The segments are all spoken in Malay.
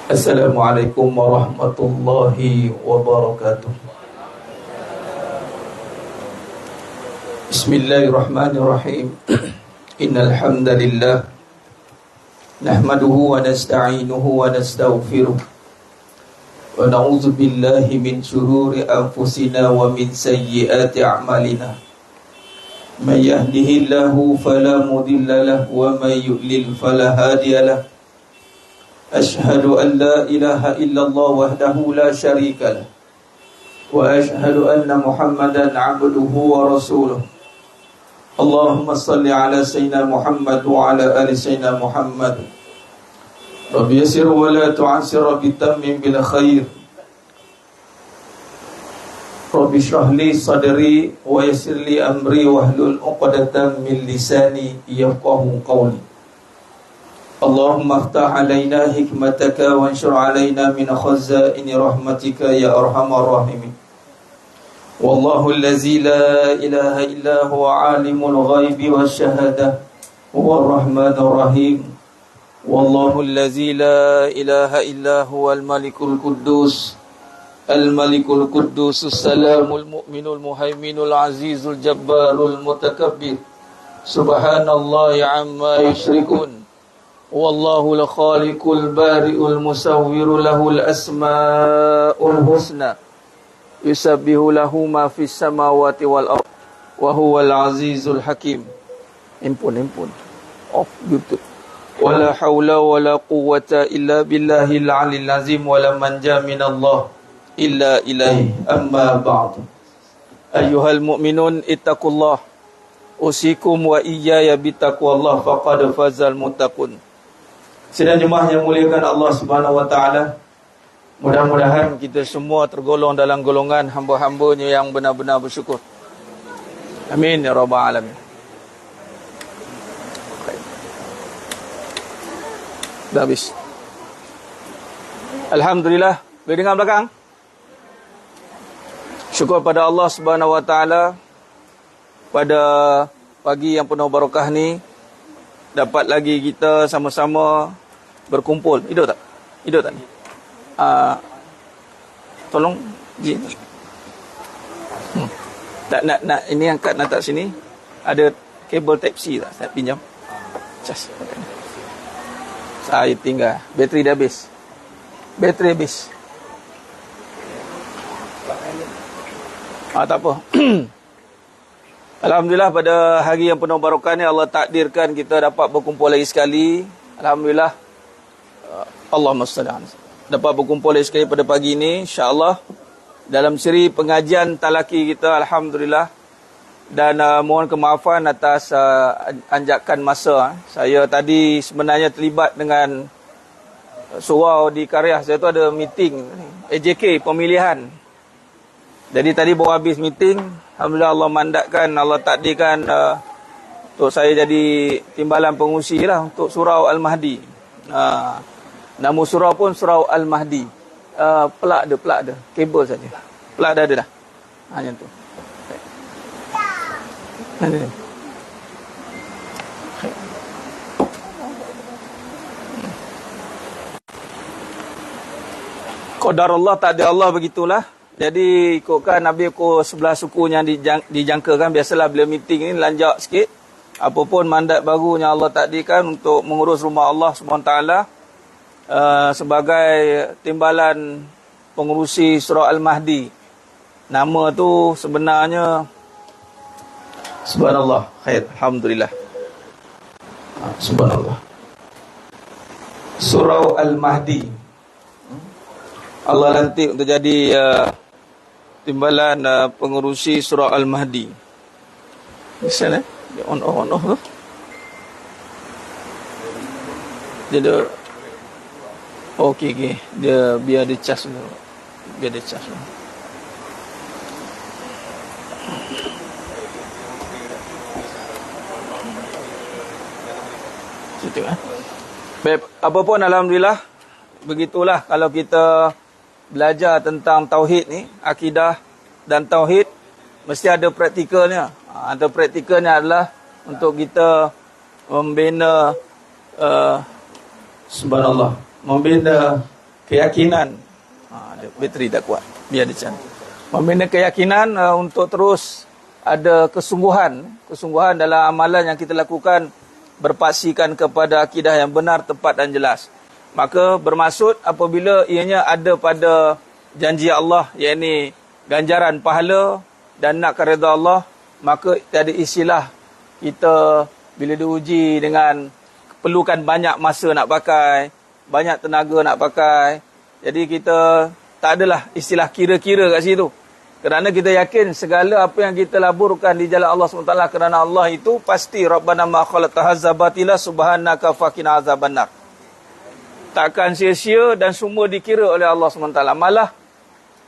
Assalamualaikum warahmatullahi wabarakatuh. Bismillahirrahmanirrahim. Innal hamdalillah nahmaduhu wa nasta'inuhu wa nastaghfiruh wa na'udzu billahi min shururi anfusina wa min sayyiati a'malina. May yahdihillahu fala mudilla lahu wa may yudlil fala hadiya lahu. Ashhadu an la ilaha illallah wahdahu la syarika lah wa ashhadu anna Muhammadan abduhu wa rasuluh. Allahumma salli ala sayyidina Muhammad wa ala ali sayyidina Muhammad. Rabbi yassir wa la tu'assir, Rabbi tammim bil khair. Rabbi shrah li sadri wa yassir li amri wahlul 'uqdatam min lisani yafqahu qawli. Allahumma aftah alaina hikmataka wa anshur alaina min khazaini rahmatika ya arhamar rahimin. Wallahu allazi la ilaha illa huwa alimul ghaibi wasyahadah huwa rahmanur rahim. Wallahu allazi la ilaha illa huwal malikul quddus al-malikul quddus salamul mu'minul muhaiminul azizul jabbarul mutakabbir. Subhanallahi amma yusyrikun. Wallahu al-khaliqul bari'ul musawwiru lahul asma'ul husna yusabbihu lahu ma fis samawati wal ardh wa huwal azizul hakim. Impun off YouTube. Wala haula wala quwwata illa billahil aliyil azim wala manja minallah illa ilaihi. Amma ba'du. Ayyuhal mu'minun ittaqullah usikum wa iyaya bittaqwallah faqad fazal muttaqun. Sidang jemaah yang muliakan Allah Subhanahu wa taala, mudah-mudahan kita semua tergolong dalam golongan hamba-hambanya yang benar-benar bersyukur. Amin ya rabbal alamin. Dah habis. Alhamdulillah. Boleh dengar belakang? Syukur pada Allah Subhanahu wa taala pada pagi yang penuh barakah ni dapat lagi kita sama-sama berkumpul. Hidup tak? Hidup tak ni? Tolong tak nak ini angkat nak tak sini. Ada kabel type C tak? Saya pinjam. Cas. Saya tinggal. Bateri dah habis. Bateri habis. Tak apa. Alhamdulillah pada hari yang penuh barakah ni Allah takdirkan kita dapat berkumpul lagi sekali. Alhamdulillah. Allahumma salli ala dapat berkumpul lagi sekali pada pagi ini insya-Allah dalam siri pengajian talaki kita. Alhamdulillah. Dan mohon kemaafan atas anjakan masa. Saya tadi sebenarnya terlibat dengan surau di Karyah. Saya tu ada meeting AJK pemilihan. Jadi tadi baru habis meeting. Alhamdulillah Allah mandatkan, Allah takdirkan untuk saya jadi timbalan pengurusi lah untuk surau Al-Mahdi. Nama surau pun surau Al-Mahdi. Pelak ada. Kabel saja. Pelak dah ada dah. Macam tu. Qadar Allah, takdir Allah begitulah. Jadi ikutkan Nabi aku sebelah suku yang dijangkakan. Biasalah bila meeting ni lanjak sikit. Apapun mandat baru yang Allah takdirkan untuk mengurus rumah Allah SWT sebagai timbalan pengurusi surau Al-Mahdi. Nama tu sebenarnya Subhanallah. Khair. Alhamdulillah. Subhanallah. Surau Al-Mahdi. Allah lantik untuk jadi timbalan pengurusi surau Al-Mahdi. Bisa lah. Dia on off tu. Dia ada. Okey. Dia biar dia cas dulu. Situ kan. Baik, apa pun alhamdulillah begitulah kalau kita belajar tentang tauhid ni, akidah dan tauhid mesti ada praktikalnya. Ada praktikalnya adalah untuk kita membina subhanallah, membina keyakinan. Ada bateri tak kuat. Biar dia cantik. Membina keyakinan untuk terus ada kesungguhan dalam amalan yang kita lakukan, berpaksikan kepada akidah yang benar, tepat dan jelas. Maka bermaksud apabila ianya ada pada janji Allah, iaitu ganjaran pahala dan nak redha Allah, maka tiada istilah kita bila diuji dengan perlukan banyak masa nak pakai, banyak tenaga nak pakai. Jadi kita tak adalah istilah kira-kira kat situ. Kerana kita yakin segala apa yang kita laburkan di jalan Allah SWT, kerana Allah itu pasti Rabbana ma khalaqta hadza batila subhanaka faqina azabannar. Takkan sia-sia dan semua dikira oleh Allah SWT. Malah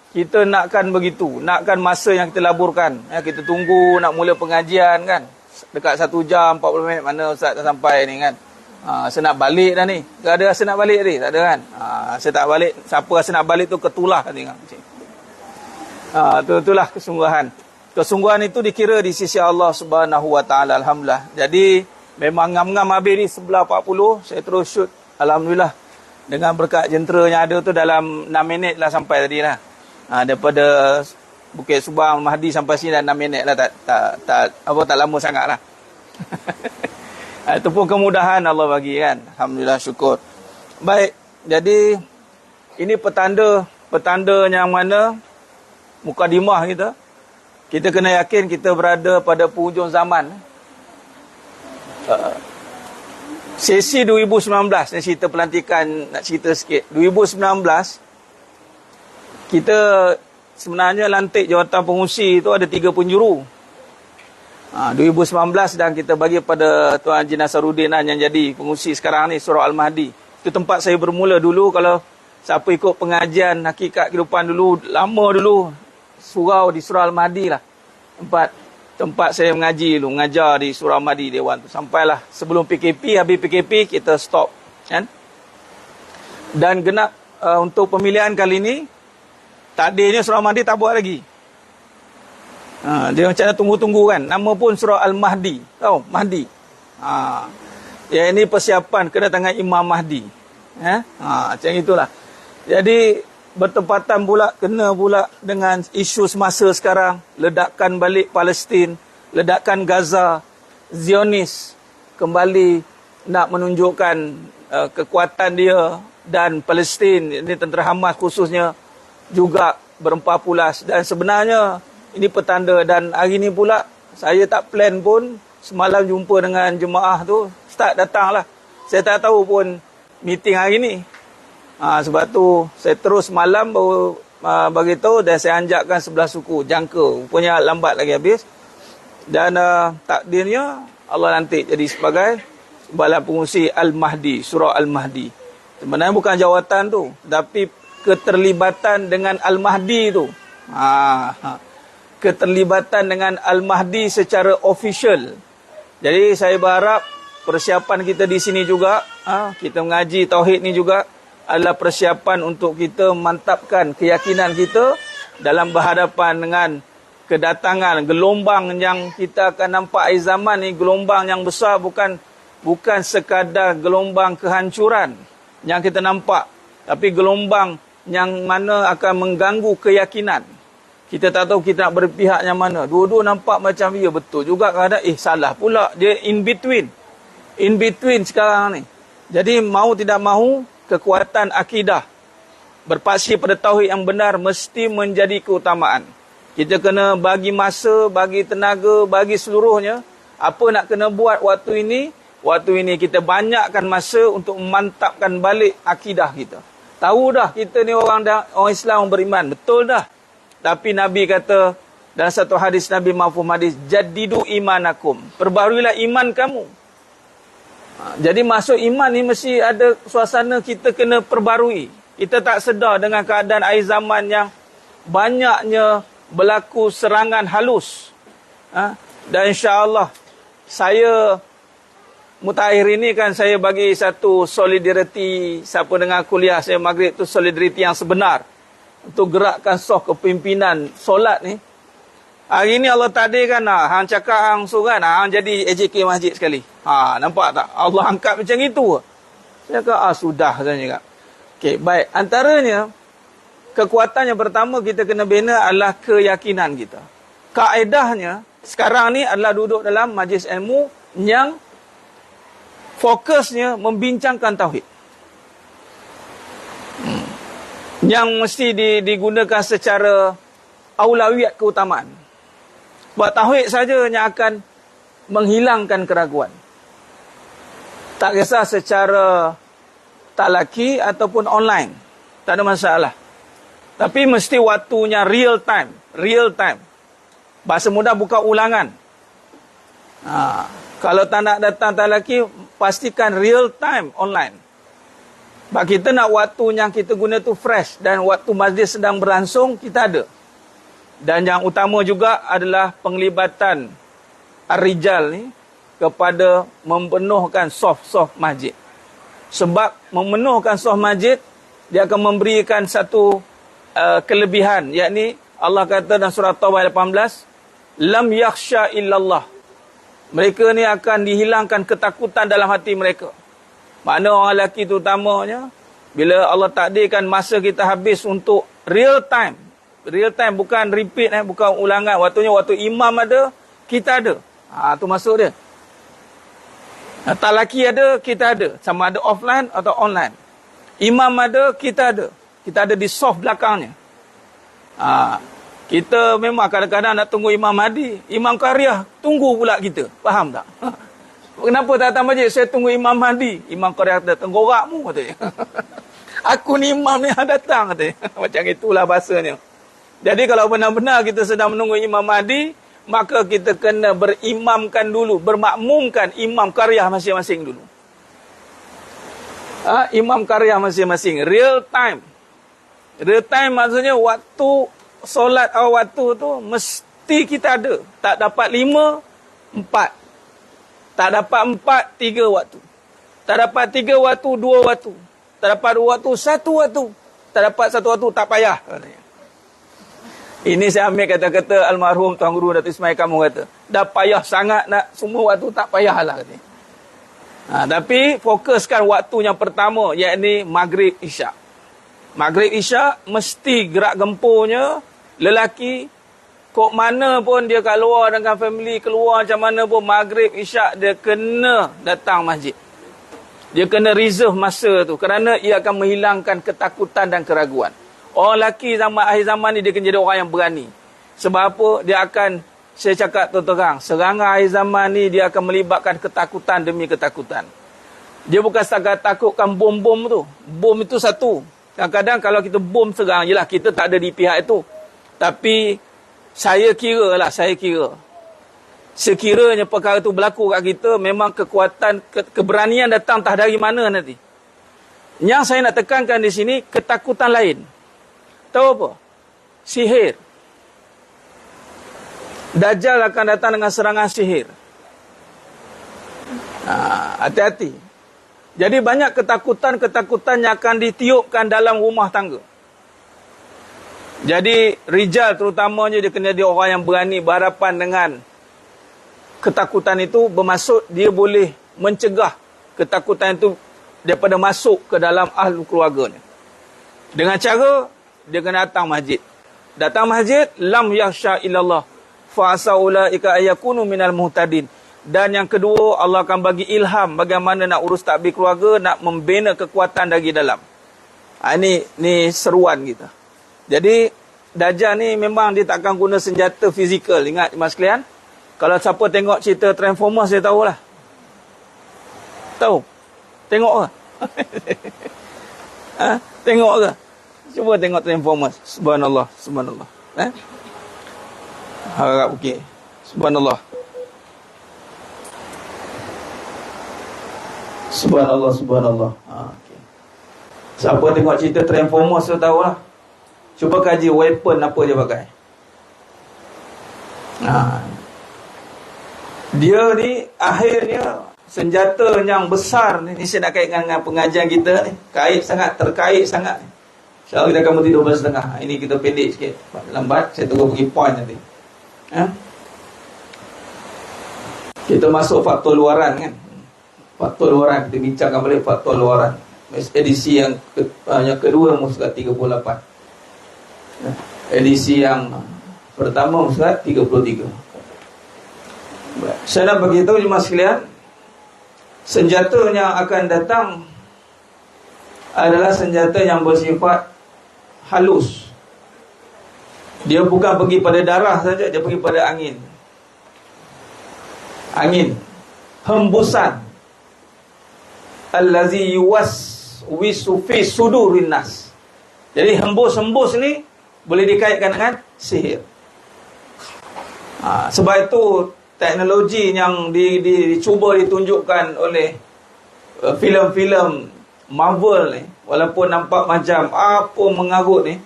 kita nakkan begitu, nakkan masa yang kita laburkan. Kita tunggu nak mula pengajian kan, dekat 1 jam 40 minit, mana ustaz dah sampai ni kan. Saya nak balik dah ni. Tak ada rasa nak balik tadi, tak ada kan. Saya tak balik, siapa rasa nak balik tu ketulah tengok. Itulah kesungguhan. Kesungguhan itu dikira di sisi Allah Subhanahu Wa Taala. Alhamdulillah. Jadi memang ngam-ngam habis ni 11.40, saya terus shoot. Alhamdulillah. Dengan berkat jentera yang ada tu dalam 6 minit lah sampai tadi lah. Daripada Bukit Subang Mahdi sampai sini dah 6 minit lah, tak lama sangat lah. Itu pun kemudahan Allah bagi kan. Alhamdulillah, syukur. Baik, jadi ini petanda yang mana mukadimah kita kena yakin kita berada pada penghujung zaman. Sesi 2019 ni cerita pelantikan, nak cerita sikit. 2019 kita sebenarnya lantik jawatan pengurusi tu ada 3 penjuru. 2019 dan kita bagi pada Tuan Haji Nasaruddin yang jadi pengurusi sekarang ni, Surau Al-Mahdi. Itu tempat saya bermula dulu. Kalau siapa ikut pengajian Hakikat Kehidupan dulu, lama dulu, surau di Surau Al-Mahdi lah. Tempat saya mengaji dulu, mengajar di Surau Al-Mahdi Dewan tu. Sampailah sebelum PKP, habis PKP kita stop kan. Dan genap untuk pemilihan kali ni, takdirnya Surau Al-Mahdi tak buat lagi. Dia macam nak tunggu-tunggu kan. Nama pun Surau Al-Mahdi. Tahu? Mahdi. Ya, ini persiapan kedatangan Imam Mahdi. Macam itulah. Jadi bertepatan pula, kena pula dengan isu semasa sekarang. Ledakan balik Palestin, ledakan Gaza, Zionis kembali nak menunjukkan kekuatan dia, dan Palestin, ini tentera Hamas khususnya, juga berempah pulas. Dan sebenarnya ini petanda. Dan hari ni pula saya tak plan pun, semalam jumpa dengan jemaah tu, start datang lah. Saya tak tahu pun meeting hari ni. Sebab tu saya terus malam baru beritahu, dan saya anjakkan 11 suku jangka. Rupanya lambat lagi habis. Dan takdirnya Allah nanti jadi sebagai Badan Pengurusi Al-Mahdi, Surau Al-Mahdi. Sebenarnya bukan jawatan tu, tapi keterlibatan dengan Al-Mahdi tu. Keterlibatan dengan Al-Mahdi secara official. Jadi saya berharap persiapan kita di sini juga, kita mengaji tauhid ni juga adalah persiapan untuk kita mantapkan keyakinan kita dalam berhadapan dengan kedatangan gelombang yang kita akan nampak akhir zaman ni. Gelombang yang besar, bukan sekadar gelombang kehancuran yang kita nampak, tapi gelombang yang mana akan mengganggu keyakinan. Kita tak tahu kita nak berpihak yang mana. Dua-dua nampak macam ya betul juga, kadang salah pula. Dia in between sekarang ni. Jadi mau tidak mau, kekuatan akidah berpaksi pada tauhid yang benar mesti menjadi keutamaan. Kita kena bagi masa, bagi tenaga, bagi seluruhnya. Apa nak kena buat waktu ini kita banyakkan masa untuk memantapkan balik akidah kita. Tahu dah kita ni orang Islam, orang beriman, betul dah. Tapi Nabi kata dalam satu hadis Nabi mafhum hadis, jaddidu imanakum, perbaharuilah iman kamu. Jadi masuk iman ni mesti ada suasana kita kena perbarui. Kita tak sedar dengan keadaan akhir zaman yang banyaknya berlaku serangan halus. Dan insya-Allah saya mutakhir ini kan saya bagi satu solidariti, siapa dengar kuliah saya maghrib tu, solidariti yang sebenar untuk gerakkan soh kepimpinan solat ni. Hari ni Allah takdirkan hang cakap hang suruh kan, hang jadi AJK masjid sekali. Nampak tak? Allah angkat macam itu. Saya kata sudah saya cakap. Okey, baik. Antaranya, kekuatan yang pertama kita kena bina adalah keyakinan kita. Kaedahnya, sekarang ni adalah duduk dalam majlis ilmu yang fokusnya membincangkan tauhid. Yang mesti digunakan secara aulawiyat keutamaan. Sebab tauhid saja yang akan menghilangkan keraguan. Tak kisah secara talaki ataupun online. Tak ada masalah. Tapi mesti waktunya real time. Real time. Bahasa mudah bukan ulangan. Kalau tak nak datang talaki, pastikan real time online. Sebab kita nak waktu yang kita guna tu fresh. Dan waktu majlis sedang berlangsung, kita ada. Dan yang utama juga adalah penglibatan ar-rijal ni kepada memenuhkan soft masjid. Sebab memenuhkan soft masjid, dia akan memberikan satu kelebihan. Yakni Allah kata dalam surah Taubah 18, Lam yakhsha illallah. Mereka ni akan dihilangkan ketakutan dalam hati mereka. Makna orang lelaki tu utamanya, bila Allah takdirkan masa kita habis untuk real time. Real time, bukan repeat, bukan ulangan. Waktu imam ada, kita ada. Tu maksud dia. Talaki ada, kita ada. Sama ada offline atau online. Imam ada, kita ada. Kita ada di soft belakangnya. Kita memang kadang-kadang nak tunggu Imam Mahdi. Imam Qaryah, tunggu pula kita. Faham tak? Kenapa tak datang majlis? Saya tunggu Imam Mahdi. Imam Qaryah kata, tenggorakmu, katanya. Aku ni imam ni yang datang, katanya. Macam itulah bahasanya. Jadi kalau benar-benar kita sedang menunggu Imam Mahdi, maka kita kena berimamkan dulu, bermakmumkan imam qaryah masing-masing dulu. Imam qaryah masing-masing. Real time. Real time maksudnya waktu solat atau waktu tu mesti kita ada. Tak dapat 5, 4. Tak dapat 4, 3 waktu. Tak dapat 3 waktu, 2 waktu. Tak dapat 2 waktu, 1 waktu. Tak dapat 1 waktu, tak payah. Ini saya ambil kata-kata almarhum Tuan Guru Datuk Ismail kamu kata. Dah payah sangat nak semua waktu, tak payahlah. Tapi fokuskan waktu yang pertama, yakni Maghrib Isyak. Maghrib Isyak mesti gerak gempurnya lelaki. Kok mana pun dia kat luar dengan family, keluar macam mana pun, Maghrib Isyak dia kena datang masjid. Dia kena reserve masa tu. Kerana ia akan menghilangkan ketakutan dan keraguan. Orang lelaki akhir zaman ni dia kena jadi orang yang berani. Sebab apa? Dia akan, saya cakap terang, serangan akhir zaman ni dia akan melibatkan ketakutan demi ketakutan. Dia bukan setakat takutkan bom-bom tu. Bom itu satu. Kadang-kadang kalau kita bom serang, yelah kita tak ada di pihak itu. Tapi saya kira sekiranya perkara itu berlaku kat kita, memang kekuatan, keberanian datang entah dari mana nanti. Yang saya nak tekankan di sini, ketakutan lain. Tahu apa? Sihir. Dajjal akan datang dengan serangan sihir. Hati-hati. Jadi banyak ketakutan-ketakutan yang akan ditiupkan dalam rumah tangga. Jadi rijal terutamanya dia kena dia orang yang berani berhadapan dengan ketakutan itu, bermaksud dia boleh mencegah ketakutan itu daripada masuk ke dalam ahli keluarganya. Dengan cara dia kena datang masjid. Datang masjid, lam yakhsha illallah fa asaulaika ayakunu minal muhtadin. Dan yang kedua, Allah akan bagi ilham bagaimana nak urus takbir keluarga, nak membina kekuatan dari dalam. Ini seruan kita. Jadi Dajjal ni memang dia tak akan guna senjata fizikal. Ingat mas sekalian, kalau siapa tengok cerita Transformers dia tahulah. Tahu? Tengok ke? Tengok ke? Cuba tengok Transformers. Subhanallah, subhanallah. Harap okey. Subhanallah. Subhanallah, subhanallah. Okay. Siapa tengok cerita Transformers tu tahulah. Cuba kaji weapon apa dia pakai. Dia ni akhirnya senjata yang besar ni saya nak kaitkan dengan pengajian kita ni. Terkait sangat. InsyaAllah kita akan berhenti 12.30. Ini kita pendek sikit. Lambat, saya tunggu pergi point nanti. Kita masuk faktor luaran kan. Faktor luaran, kita bincangkan balik faktor luaran. Edisi yang kedua muka 38. Edisi yang pertama muka 33. Saya nak beritahu jemaah sekalian, senjata yang akan datang adalah senjata yang bersifat halus. Dia bukan pergi pada darah saja, dia pergi pada angin. Angin, hembusan. Allazi yuwaswisu fi sudurin nas. Jadi hembus-hembus ni boleh dikaitkan dengan sihir. Sebab itu teknologi yang dicuba ditunjukkan oleh filem-filem Marvel ni, walaupun nampak macam apa mengarut ni,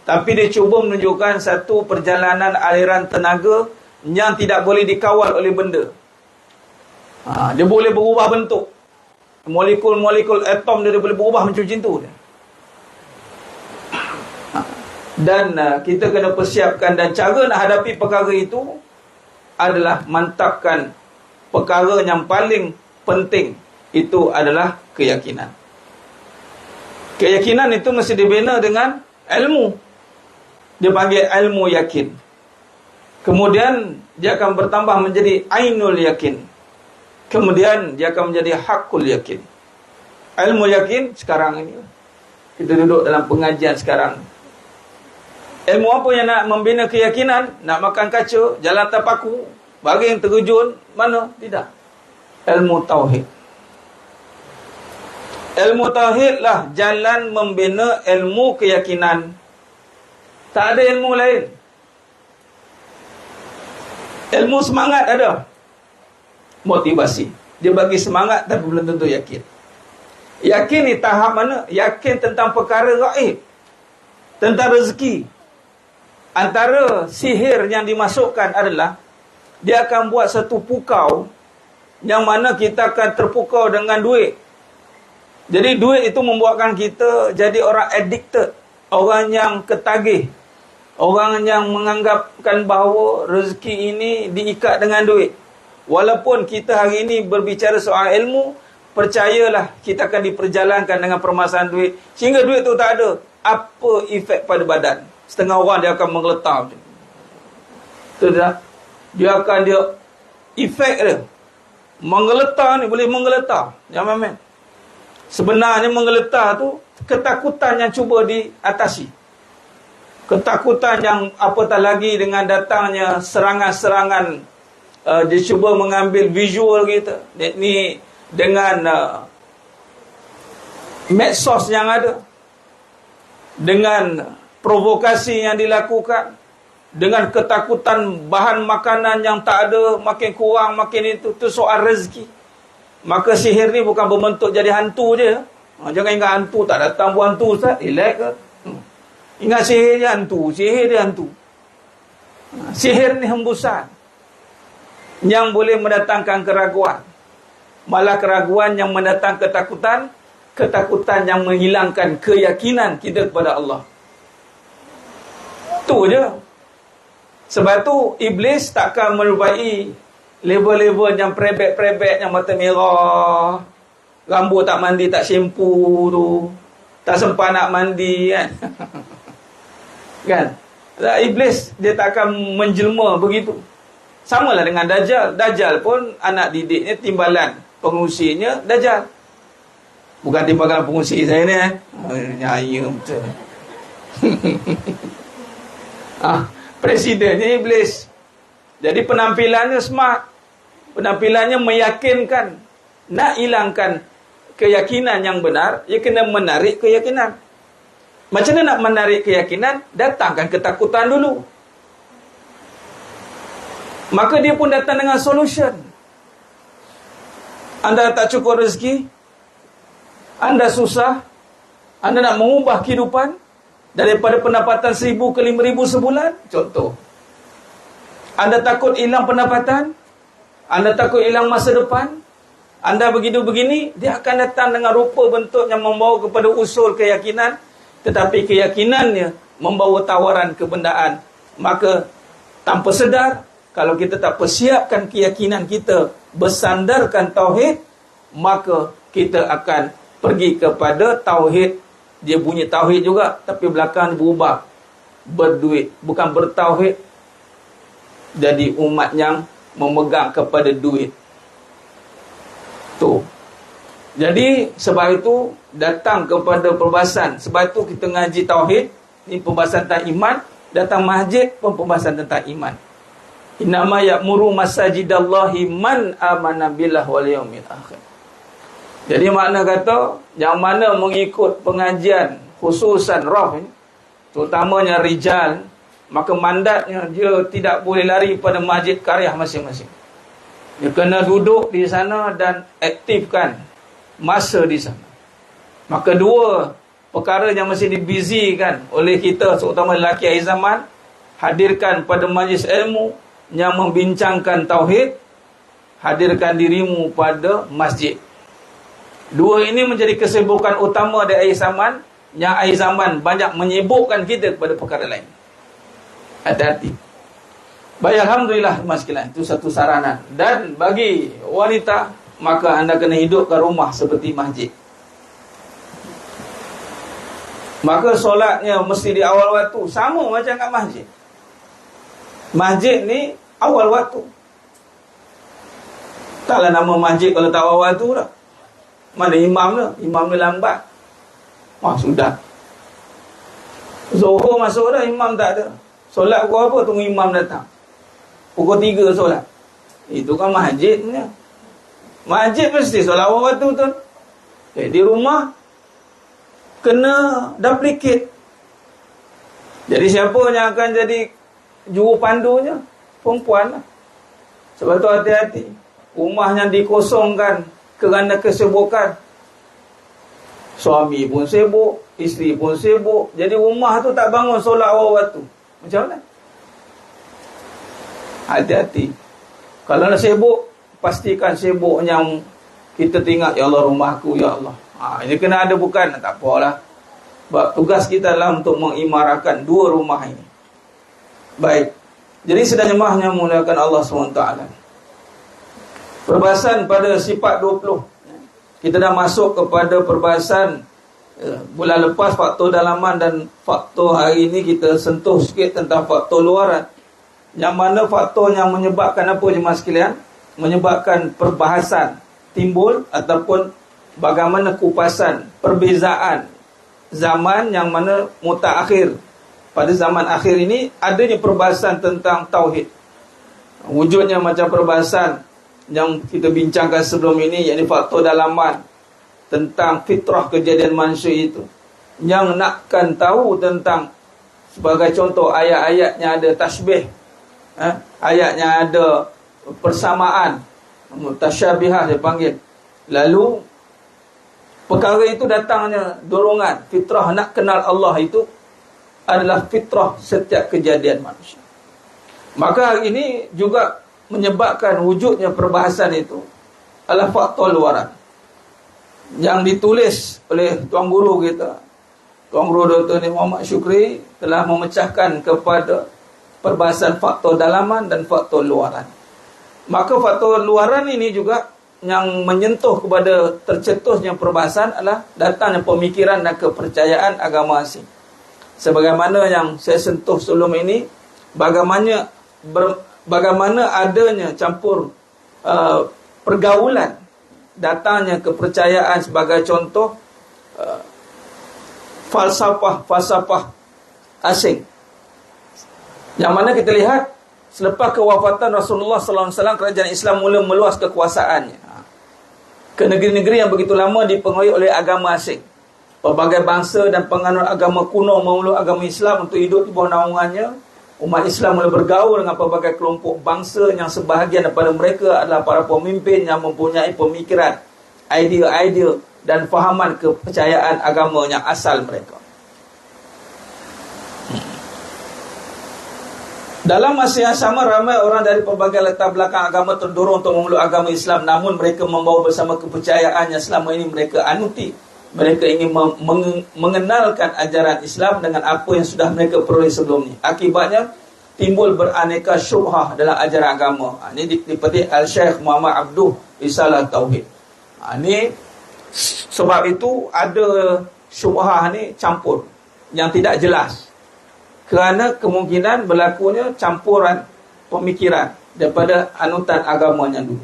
tapi dia cuba menunjukkan satu perjalanan aliran tenaga yang tidak boleh dikawal oleh benda. Dia boleh berubah bentuk. Molekul-molekul atom dia boleh berubah macam tu. Dan kita kena persiapkan, dan cara nak hadapi perkara itu adalah mantapkan perkara yang paling penting, itu adalah keyakinan. Keyakinan itu mesti dibina dengan ilmu. Dia panggil ilmu yakin. Kemudian dia akan bertambah menjadi ainul yakin. Kemudian dia akan menjadi hakul yakin. Ilmu yakin sekarang ini, kita duduk dalam pengajian sekarang. Ilmu apa yang nak membina keyakinan? Nak makan kaca, jalan tapaku, bagi yang terjun, mana? Tidak. Ilmu tauhid. Ilmu tauhid lah jalan membina ilmu keyakinan. Tak ada ilmu lain. Ilmu semangat ada, motivasi. Dia bagi semangat tapi belum tentu yakin. Yakin ni tahap mana? Yakin tentang perkara gaib, tentang rezeki. Antara sihir yang dimasukkan adalah dia akan buat satu pukau yang mana kita akan terpukau dengan duit. Jadi duit itu membuatkan kita jadi orang addicted, orang yang ketagih, orang yang menganggapkan bahawa rezeki ini diikat dengan duit. Walaupun kita hari ini berbicara soal ilmu, percayalah kita akan diperjalankan dengan permasalahan duit, sehingga duit tu tak ada apa efek pada badan. Setengah orang dia akan menggeletar. Betul tak? Dia efek dia menggeletar ni, boleh menggeletar. Jangan main. Sebenarnya menggeletar tu ketakutan yang cuba diatasi. Ketakutan yang apatah lagi dengan datangnya serangan-serangan, dia cuba mengambil visual kita ni dengan medsos yang ada, dengan provokasi yang dilakukan, dengan ketakutan bahan makanan yang tak ada, makin kurang, makin itu soal rezeki. Maka sihir ni bukan berbentuk jadi hantu je. Jangan ingat hantu tak datang buat hantu, Ustaz, relax ke? Ingat sihir dia hantu, sihir dia hantu. Sihir ni hembusan yang boleh mendatangkan keraguan. Malah keraguan yang mendatangkan ketakutan, ketakutan yang menghilangkan keyakinan kita kepada Allah. Tu je. Sebab tu Iblis takkan merupai level-level yang perebet-perebet, yang mata merah, rambut tak mandi, tak shampoo tu, tak sempat nak mandi kan. Kan? Iblis dia takkan menjelma begitu. Samalah dengan Dajjal. Dajjal pun anak didiknya, timbalan pengusinya Dajjal. Bukan timbalan pengusi saya ni. Nyaya betul. Presidennya Iblis. Jadi penampilannya smart. Penampilannya meyakinkan. Nak hilangkan keyakinan yang benar, dia kena menarik keyakinan. Macam mana nak menarik keyakinan? Datangkan ketakutan dulu. Maka dia pun datang dengan solution. Anda tak cukup rezeki, anda susah, anda nak mengubah kehidupan daripada pendapatan 1,000 ke 5,000 sebulan, contoh. Anda takut hilang pendapatan, anda takut hilang masa depan, anda begitu begini, dia akan datang dengan rupa bentuk yang membawa kepada usul keyakinan, tetapi keyakinannya membawa tawaran kebendaan. Maka tanpa sedar, kalau kita tak persiapkan keyakinan kita bersandarkan tauhid, maka kita akan pergi kepada tauhid. Dia bunyi tauhid juga, tapi belakang berubah berduit, bukan bertauhid, jadi umat yang memegang kepada duit. Tu. Jadi sebab itu datang kepada perbahasan. Sebab itu kita ngaji tauhid, ini pembahasan tentang iman. Datang masjid pun pembahasan tentang iman. Innama ya'muru masajidallahi man amana billah wal yaumil akhir. Jadi makna kata, yang mana mengikut pengajian khususan roh ini, terutamanya rijal, maka mandatnya dia tidak boleh lari pada masjid karyah masing-masing. Dia kena duduk di sana dan aktifkan masa di sana. Maka dua perkara yang mesti dibizikan oleh kita, terutama lelaki akhir zaman, hadirkan pada majlis ilmu yang membincangkan tauhid, hadirkan dirimu pada masjid. Dua ini menjadi kesibukan utama di akhir zaman, yang akhir zaman banyak menyibukkan kita kepada perkara lain. Hati-hati. Baik, alhamdulillah mas sekalian, itu satu saranan. Dan bagi wanita, maka anda kena hidupkan rumah seperti masjid. Maka solatnya mesti di awal waktu, sama macam kat masjid. Masjid ni awal waktu. Taklah nama masjid kalau tak awal waktu dah. Mana imam dia? Imam dia lambat. Wah, sudah. Zuhur masuk dah, imam tak ada. Solat pukul apa? Tunggu imam datang. Pukul 3 solat. Itu kan masjid punya. Masjid mesti solat awal waktu tu. Di rumah kena duplicate. Jadi siapa yang akan jadi juru pandunya? Perempuan lah. Sebab tu hati-hati. Rumah yang dikosongkan kerana kesibukan. Suami pun sibuk, isteri pun sibuk. Jadi rumah tu tak bangun solat awal waktu. Macam mana? Hati-hati. Kalau nak sibuk, pastikan sibuk yang kita tengok, ya Allah rumahku, ya Allah. Ini kena ada bukan, tak apalah. Sebab tugas kita adalah untuk mengimarakan dua rumah ini. Baik. Jadi sedang jemaah yang muliakan Allah SWT. Perbahasan pada sifat 20. Kita dah masuk kepada perbahasan bulan lepas faktor dalaman, dan faktor hari ini kita sentuh sikit tentang faktor luaran. Yang mana faktor yang menyebabkan apa jemaah sekalian? Menyebabkan perbahasan timbul, ataupun bagaimana kupasan perbezaan zaman yang mana mutaakhir. Pada zaman akhir ini adanya perbahasan tentang tauhid. Wujudnya macam perbahasan yang kita bincangkan sebelum ini, yakni faktor dalaman tentang fitrah kejadian manusia itu. Yang nakkan tahu tentang, sebagai contoh, ayat-ayatnya ada tasbih, ayatnya ada persamaan, mutasyabihat dia panggil. Lalu perkara itu datangnya dorongan fitrah nak kenal Allah, itu adalah fitrah setiap kejadian manusia. Maka hari ini juga menyebabkan wujudnya perbahasan itu adalah faktor luaran yang ditulis oleh Tuan Guru kita, Tuan Guru Dr. Muhammad Syukri, telah memecahkan kepada perbahasan faktor dalaman dan faktor luaran. Maka faktor luaran ini juga yang menyentuh kepada tercetusnya perbahasan adalah datangnya pemikiran dan kepercayaan agama asing. Sebagaimana yang saya sentuh sebelum ini, bagaimana adanya campur pergaulan, datangnya kepercayaan, sebagai contoh falsafah asing. Yang mana kita lihat selepas kewafatan Rasulullah sallallahu alaihi wasallam, kerajaan Islam mula meluas kekuasaannya ke negeri-negeri yang begitu lama dipengaruhi oleh agama asing. Pelbagai bangsa dan penganut agama kuno memeluk agama Islam untuk hidup di bawah naungannya. Umat Islam mula bergaul dengan pelbagai kelompok bangsa yang sebahagian daripada mereka adalah para pemimpin yang mempunyai pemikiran, idea-idea dan fahaman kepercayaan agama yang asal mereka. Dalam masa yang sama, ramai orang dari pelbagai latar belakang agama terdorong untuk memeluk agama Islam, namun mereka membawa bersama kepercayaan yang selama ini mereka anuti. Mereka ingin mengenalkan ajaran Islam dengan apa yang sudah mereka peroleh sebelum ini. Akibatnya timbul beraneka syubhah dalam ajaran agama. Ini dipetik Al-Syeikh Muhammad Abduh Risalah Tauhid. Ini Sebab itu ada syubhah ni campur yang tidak jelas. Kerana kemungkinan berlakunya campuran pemikiran daripada anutan agamanya dulu.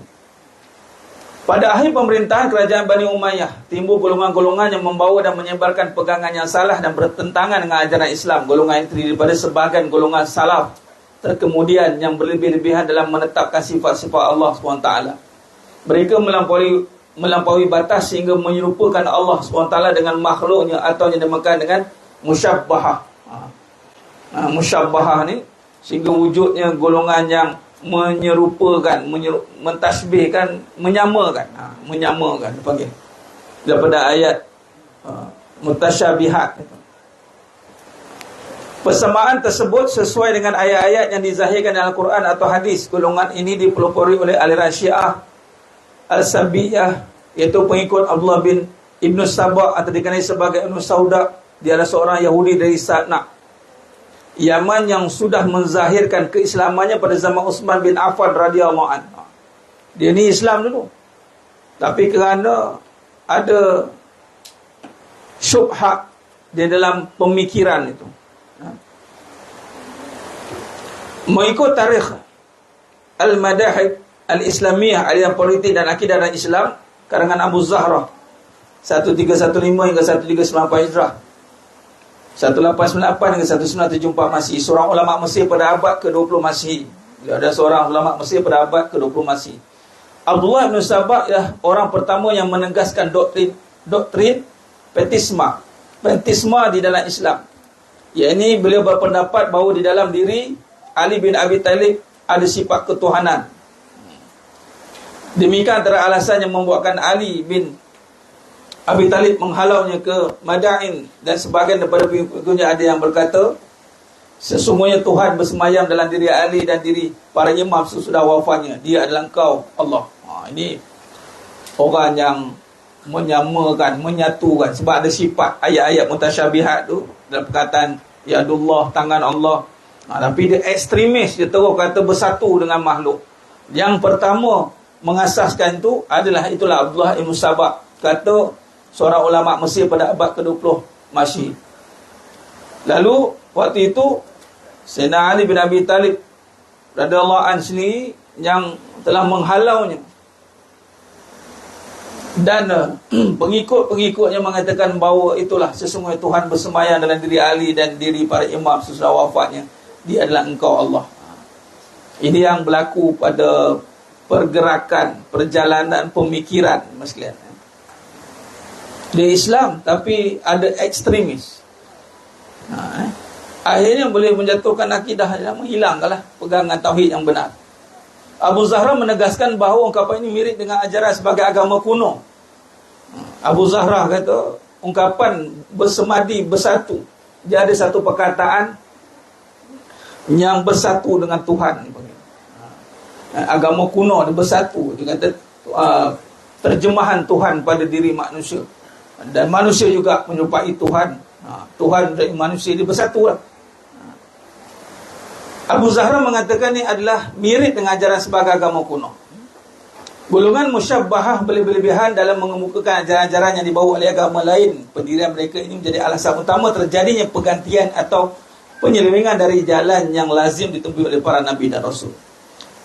Pada akhir pemerintahan kerajaan Bani Umayyah, timbul golongan-golongan yang membawa dan menyebarkan pegangan yang salah dan bertentangan dengan ajaran Islam. Golongan yang terdiri daripada sebahagian golongan salaf terkemudian yang berlebih-lebihan dalam menetapkan sifat-sifat Allah SWT. Mereka melampaui batas sehingga menyerupakan Allah SWT dengan makhluknya atau yang dinamakan dengan musyabbahah. Musyabbahah ni sehingga wujudnya golongan yang menyerupakan, mentasbihkan, menyamakan, menyamakan dipanggil daripada ayat mutasyabihat. Persamaan tersebut sesuai dengan ayat-ayat yang dizahirkan dalam Al-Quran atau hadis. Golongan ini dipelopori oleh aliran Syiah Al-Sabiyah, iaitu pengikut Abdullah bin Ibn Sabah atau dikenali sebagai Ibn Sauda. Dia adalah seorang Yahudi dari Sa'na, Yaman, yang sudah menzahirkan keislamannya pada zaman Uthman bin Affan radhiyallahu anhu. Dia ni Islam dulu, tapi kerana ada syubhat di dalam pemikiran itu, mengikut tarikh Al-Madahib Al-Islamiyah, aliran politik dan akidah dan Islam, karangan Abu Zahrah 1315 hingga 1394 Hijrah, 1898 hingga 1974 Masihi, seorang ulama Mesir pada abad ke-20 Masihi. Dia ada seorang ulama Mesir pada abad ke-20 Masihi. Abdullah bin Sabah ialah orang pertama yang menegaskan doktrin pentisma di dalam Islam. Iaitu beliau berpendapat bahawa di dalam diri Ali bin Abi Talib ada sifat ketuhanan. Demikian antara alasan yang membuatkan Ali bin Abi Talib menghalaunya ke Madain, dan sebahagian daripada pengikutnya ada yang berkata sesungguhnya Tuhan bersemayam dalam diri Ali dan diri para imam sesudah wafatnya. Dia adalah Engkau Allah. Ini orang yang menyamakan, menyatukan, sebab ada sifat ayat-ayat mutasyabihat tu dalam perkataan yadullah, tangan Allah. Tapi dia ekstremis, dia terus kata bersatu dengan makhluk. Yang pertama mengasaskan itu adalah itulah Abdullah ibn Sabah, kata seorang ulama Mesir pada abad ke-20 Masihi. Lalu waktu itu Sayyidina Ali bin Abi Talib radhiyallahu anhu sendiri yang telah menghalaunya, dan pengikut-pengikutnya mengatakan bahawa itulah sesungguhnya Tuhan bersemayam dalam diri Ali dan diri para imam sesudah wafatnya. Dia adalah Engkau Allah. Ini yang berlaku pada pergerakan, perjalanan pemikiran sekalian di Islam, tapi ada ekstremis. Akhirnya boleh menjatuhkan akidah dan menghilangkanlah pegangan tauhid yang benar. Abu Zahra menegaskan bahawa ungkapan ini mirip dengan ajaran sebagai agama kuno. Abu Zahra kata ungkapan bersemadi, bersatu, dia ada satu perkataan yang bersatu dengan Tuhan. Agama kuno dia bersatu. Dia kata terjemahan Tuhan pada diri manusia, dan manusia juga menyerupai Tuhan. Tuhan dan manusia dia bersatu lah. Abu Zahra mengatakan ini adalah mirip dengan ajaran sebagai agama kuno. Golongan musyabbahah berlebihan dalam mengemukakan ajaran-ajaran yang dibawa oleh agama lain. Pendirian mereka ini menjadi alasan utama terjadinya pergantian atau penyelewengan dari jalan yang lazim ditempuh oleh para Nabi dan Rasul.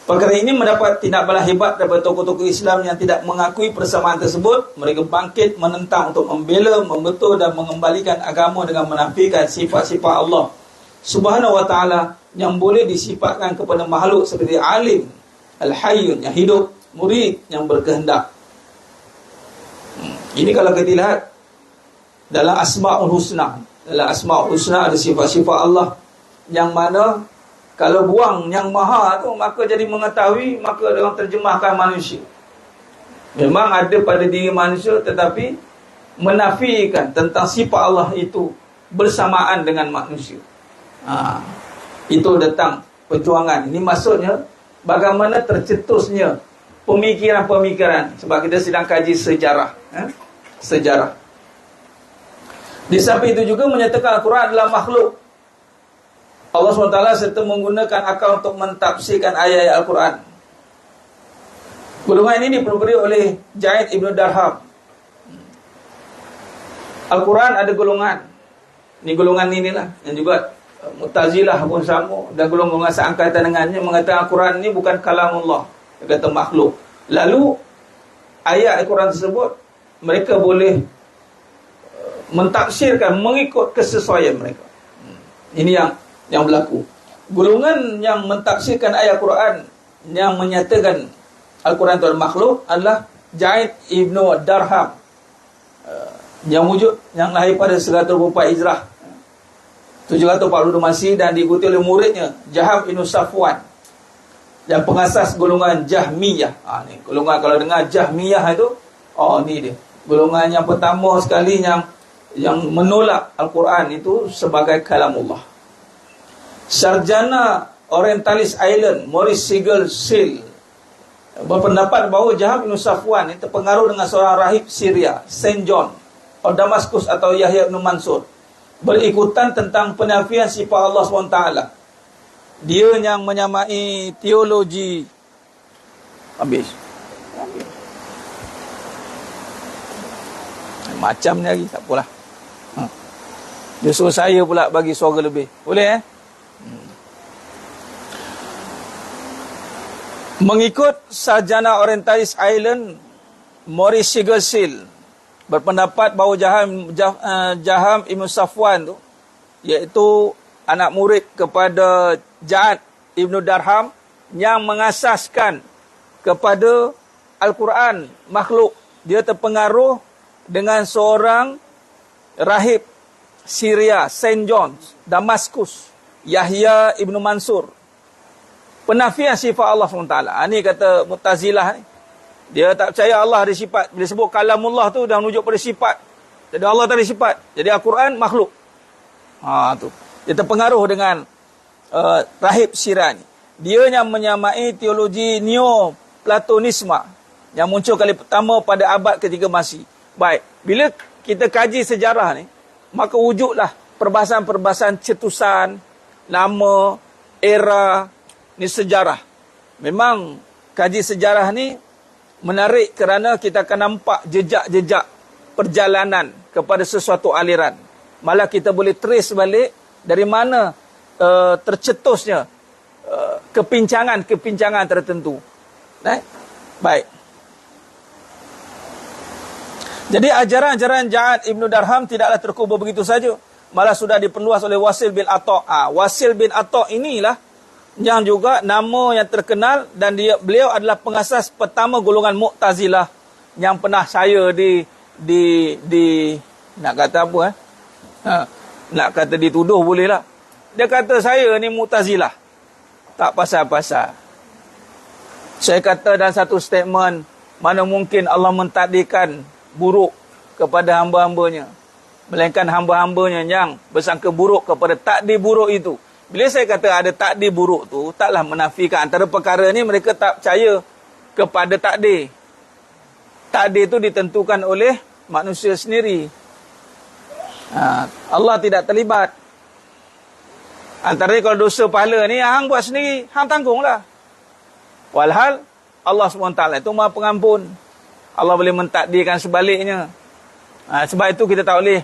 Perkara ini mendapat tindak balas hebat daripada tokoh-tokoh Islam yang tidak mengakui persamaan tersebut. Mereka bangkit menentang untuk membela, membetul dan mengembalikan agama dengan menafikan sifat-sifat Allah Subhanahu wa ta'ala yang boleh disifatkan kepada makhluk seperti alim, al-hayyun yang hidup, murid yang berkehendak. Ini kalau kita lihat dalam Asma'ul Husna. Dalam Asma'ul Husna ada sifat-sifat Allah yang mana kalau buang yang maha tu, maka jadi mengetahui, maka orang terjemahkan manusia. Memang ada pada diri manusia, tetapi menafikan tentang sifat Allah itu bersamaan dengan manusia. Itu datang perjuangan. Ini maksudnya bagaimana tercetusnya pemikiran-pemikiran. Sebab kita sedang kaji sejarah. Sejarah. Di samping itu juga menyatakan Al-Quran adalah makhluk Allah SWT, serta menggunakan akal untuk mentafsirkan ayat-ayat Al-Quran. Golongan ini dipelopori oleh Jaid Ibn Darham. Al-Quran ada golongan. Ni golongan inilah yang juga Mu'tazilah pun sama, dan golongan seangkatan dengannya mengatakan Al-Quran ni bukan kalamullah, dia kata makhluk. Lalu ayat Al-Quran tersebut mereka boleh mentafsirkan mengikut kesesuaian mereka. Ini yang berlaku. Golongan yang mentafsirkan ayat Al-Quran yang menyatakan Al-Quran itu makhluk adalah Ja'id Ibnu Darham, yang wujud, yang lahir pada 124 Hijrah, 742 Masih, dan diikuti oleh muridnya Jaham bin Safwan, yang pengasas golongan Jahmiyah. Ni golongan, kalau dengar Jahmiyah itu, ni dia. Golongan yang pertama sekali yang menolak Al-Quran itu sebagai kalamullah. Sarjana Orientalist Island Maurice Sigel Seal berpendapat bahawa Jaham bin Safwan ini terpengaruh dengan seorang rahib Syria, Saint John atau Damaskus atau Yahya bin Mansur, berikutan tentang penafian sifat Allah SWT. Dia yang menyamai teologi. Habis. Macam ni lagi, tak apalah. Dia suruh saya pula bagi suara lebih. Boleh Mengikut sarjana Orientalist Island Maurice Sigel Seal berpendapat bahawa Jaham Ibn Safwan tu, iaitu anak murid kepada Ja'ad Ibnu Darham, yang mengasaskan kepada Al-Quran makhluk. Dia terpengaruh dengan seorang rahib Syria, Saint John, Damaskus, Yahya Ibnu Mansur. Penafian sifat Allah SWT. Ini kata Mu'tazilah ni. Dia tak percaya Allah ada sifat. Bila sebut kalamullah tu dah menunjuk pada sifat. Jadi Allah tak ada sifat. Jadi Al-Quran makhluk. Tu. Dia terpengaruh dengan rahib Syria ni. Dia yang menyamai teologi Neoplatonisme yang muncul kali pertama pada abad ketiga Masih. Baik, bila kita kaji sejarah ni, maka wujudlah perbahasan-perbahasan cetusan, nama, era, ni sejarah. Memang kaji sejarah ni menarik kerana kita akan nampak jejak-jejak perjalanan kepada sesuatu aliran. Malah kita boleh trace balik dari mana tercetusnya kepincangan-kepincangan tertentu. Baik. Jadi ajaran-ajaran Ja'ad Ibnu Darham tidaklah terkubur begitu saja. Malah sudah diperluas oleh Wasil bin Atta'. Wasil bin Atta' inilah yang juga nama yang terkenal, dan beliau adalah pengasas pertama golongan Mu'tazilah yang pernah saya nak kata apa nak kata dituduh boleh lah. Dia kata saya ni Mu'tazilah, tak pasal-pasal. Saya kata dalam satu statement, mana mungkin Allah mentakdirkan buruk kepada hamba-hambanya, melainkan hamba-hambanya yang bersangka buruk kepada takdir buruk itu. Bila saya kata ada takdir buruk tu, taklah menafikan. Antara perkara ni mereka tak percaya kepada takdir. Takdir tu ditentukan oleh manusia sendiri. Allah tidak terlibat. Antaranya kalau dosa pahala ni, hang buat sendiri, hang tanggunglah. Walhal Allah SWT itu Maha Pengampun. Allah boleh mentakdirkan sebaliknya. Sebab itu kita tak boleh